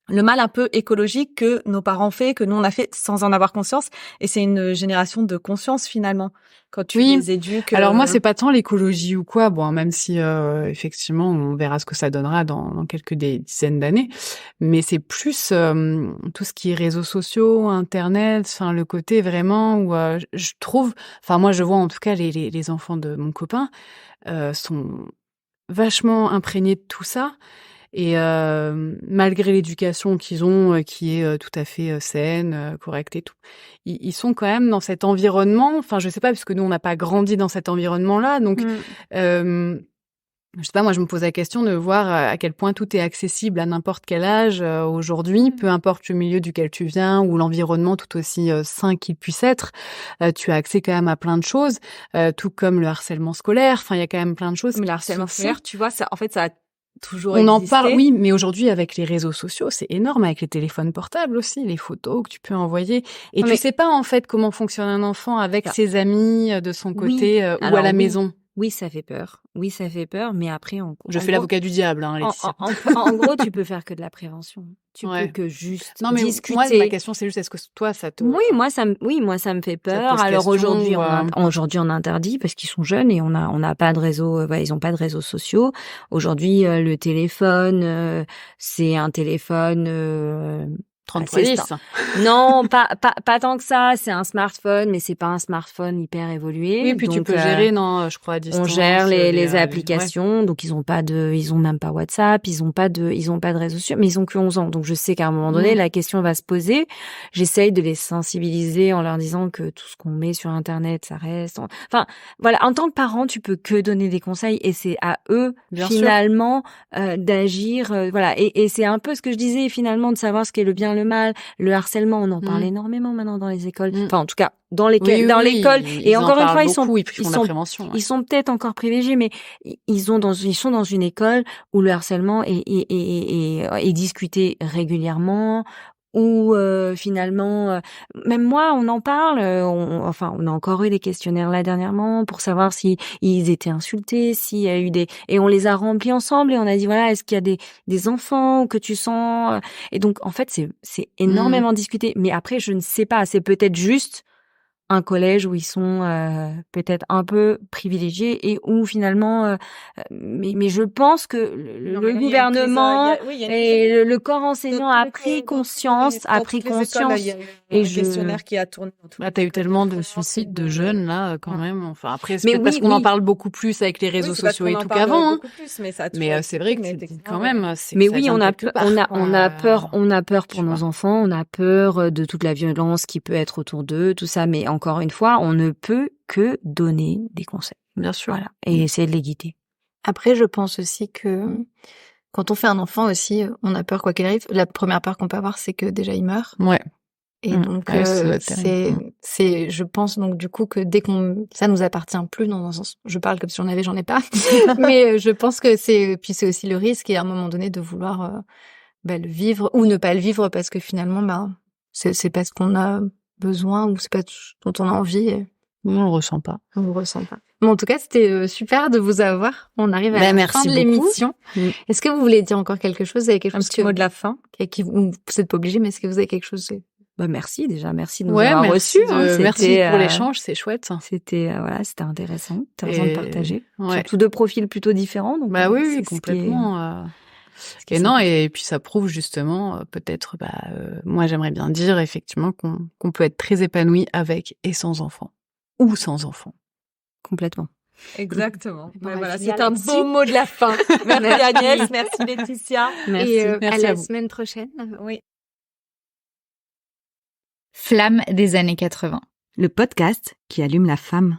le mal un peu écologique que nos parents ont fait, que nous on a fait sans en avoir conscience. Et c'est une génération de conscience finalement. Quand tu les éduques. Alors moi, c'est pas tant l'écologie ou quoi. Bon, même si effectivement, on verra ce que ça donnera dans quelques dizaines d'années. Mais c'est plus tout ce qui est réseaux sociaux, Internet, enfin le côté vraiment où je trouve. Enfin moi, je vois en tout cas les enfants de mon copain sont vachement imprégnés de tout ça. Et malgré l'éducation qu'ils ont, qui est tout à fait saine, correcte et tout, ils sont quand même dans cet environnement. Enfin, je sais pas, parce que nous, on n'a pas grandi dans cet environnement-là. Donc, je sais pas, moi, je me pose la question de voir à quel point tout est accessible à n'importe quel âge aujourd'hui, peu importe le milieu duquel tu viens ou l'environnement tout aussi sain qu'il puisse être. Tu as accès quand même à plein de choses, tout comme le harcèlement scolaire. Enfin, il y a quand même plein de choses. Mais le harcèlement scolaire, tu vois, ça, en fait, ça a toujours existé. On en parle, oui, mais aujourd'hui, avec les réseaux sociaux, c'est énorme, avec les téléphones portables aussi, les photos que tu peux envoyer. Et tu sais pas, en fait, comment fonctionne un enfant avec ses amis de son côté ou à la maison. Oui, ça fait peur. Mais après, je fais l'avocat du diable, hein, Laetitia. En gros, tu peux faire que de la prévention. Tu peux que juste discuter. Moi, ma question, c'est juste, est-ce que toi, ça te... Oui, moi, ça me fait peur. Alors aujourd'hui, on interdit parce qu'ils sont jeunes et on n'a pas de réseau, ils ont pas de réseaux sociaux. Aujourd'hui, le téléphone, c'est un téléphone, 3310. Non, pas tant que ça. C'est un smartphone, mais c'est pas un smartphone hyper évolué. Oui, puis donc, tu peux gérer, je crois, à distance. On gère les applications, donc ils ont même pas WhatsApp, ils ont pas de réseaux sociaux, mais ils ont que 11 ans. Donc je sais qu'à un moment donné, la question va se poser. J'essaye de les sensibiliser en leur disant que tout ce qu'on met sur Internet, ça reste. Enfin, voilà. En tant que parent, tu peux que donner des conseils et c'est à eux, finalement, d'agir, voilà. Et c'est un peu ce que je disais, finalement, de savoir ce qu'est le bien, le mal, le harcèlement, on en parle énormément maintenant dans les écoles. Enfin, en tout cas, dans l'école. Et encore une fois, ils sont peut-être encore privilégiés, mais ils sont dans une école où le harcèlement est discuté régulièrement, où finalement, même moi, on en parle. On a encore eu des questionnaires là dernièrement pour savoir si ils étaient insultés, s'il y a eu et on les a remplis ensemble et on a dit voilà, est-ce qu'il y a des enfants que tu sens. Et donc en fait c'est énormément discuté. Mais après je ne sais pas, c'est peut-être juste un collège où ils sont peut-être un peu privilégiés et où finalement mais je pense que le gouvernement et le corps enseignant a pris conscience et je questionnaire qui a tourné. T'as eu tellement de suicides de jeunes là quand même. Enfin après c'est peut-être parce qu'on en parle beaucoup plus avec les réseaux sociaux et tout qu'avant. Mais c'est vrai que quand même. Mais oui, on a peur pour nos enfants, on a peur de toute la violence qui peut être autour d'eux, tout ça. Mais encore une fois, on ne peut que donner des conseils. Bien sûr. Voilà. Et essayer de les guider. Après, je pense aussi que quand on fait un enfant aussi, on a peur quoi qu'il arrive. La première peur qu'on peut avoir, c'est que déjà il meurt. Ouais. Et donc, je pense donc du coup que dès ça nous appartient plus dans un sens. Je parle comme si j'en ai pas. Mais je pense que c'est aussi le risque et à un moment donné de vouloir le vivre ou ne pas le vivre parce que finalement, c'est pas ce qu'on a besoin ou c'est pas ce dont on a envie. Et on le ressent pas. Bon, en tout cas, c'était super de vous avoir. On arrive à la fin de l'émission. Est-ce que vous voulez dire encore quelque chose? Vous avez quelque chose un petit mot de la fin? Vous n'êtes pas obligé, mais est-ce que vous avez quelque chose? Merci déjà, merci de nous avoir reçus. Merci pour l'échange, c'est chouette. C'était c'était intéressant de partager. Surtout deux profils plutôt différents. Donc oui, complètement. Et puis ça prouve justement peut-être moi j'aimerais bien dire effectivement qu'on peut être très épanoui avec et sans enfants ou sans enfants. Complètement. Exactement. Voilà, c'est un beau mot de la fin. Merci Agnès, merci Laetitia. Merci. Et merci à la semaine prochaine. Oui. Flamme des années 80. Le podcast qui allume la femme.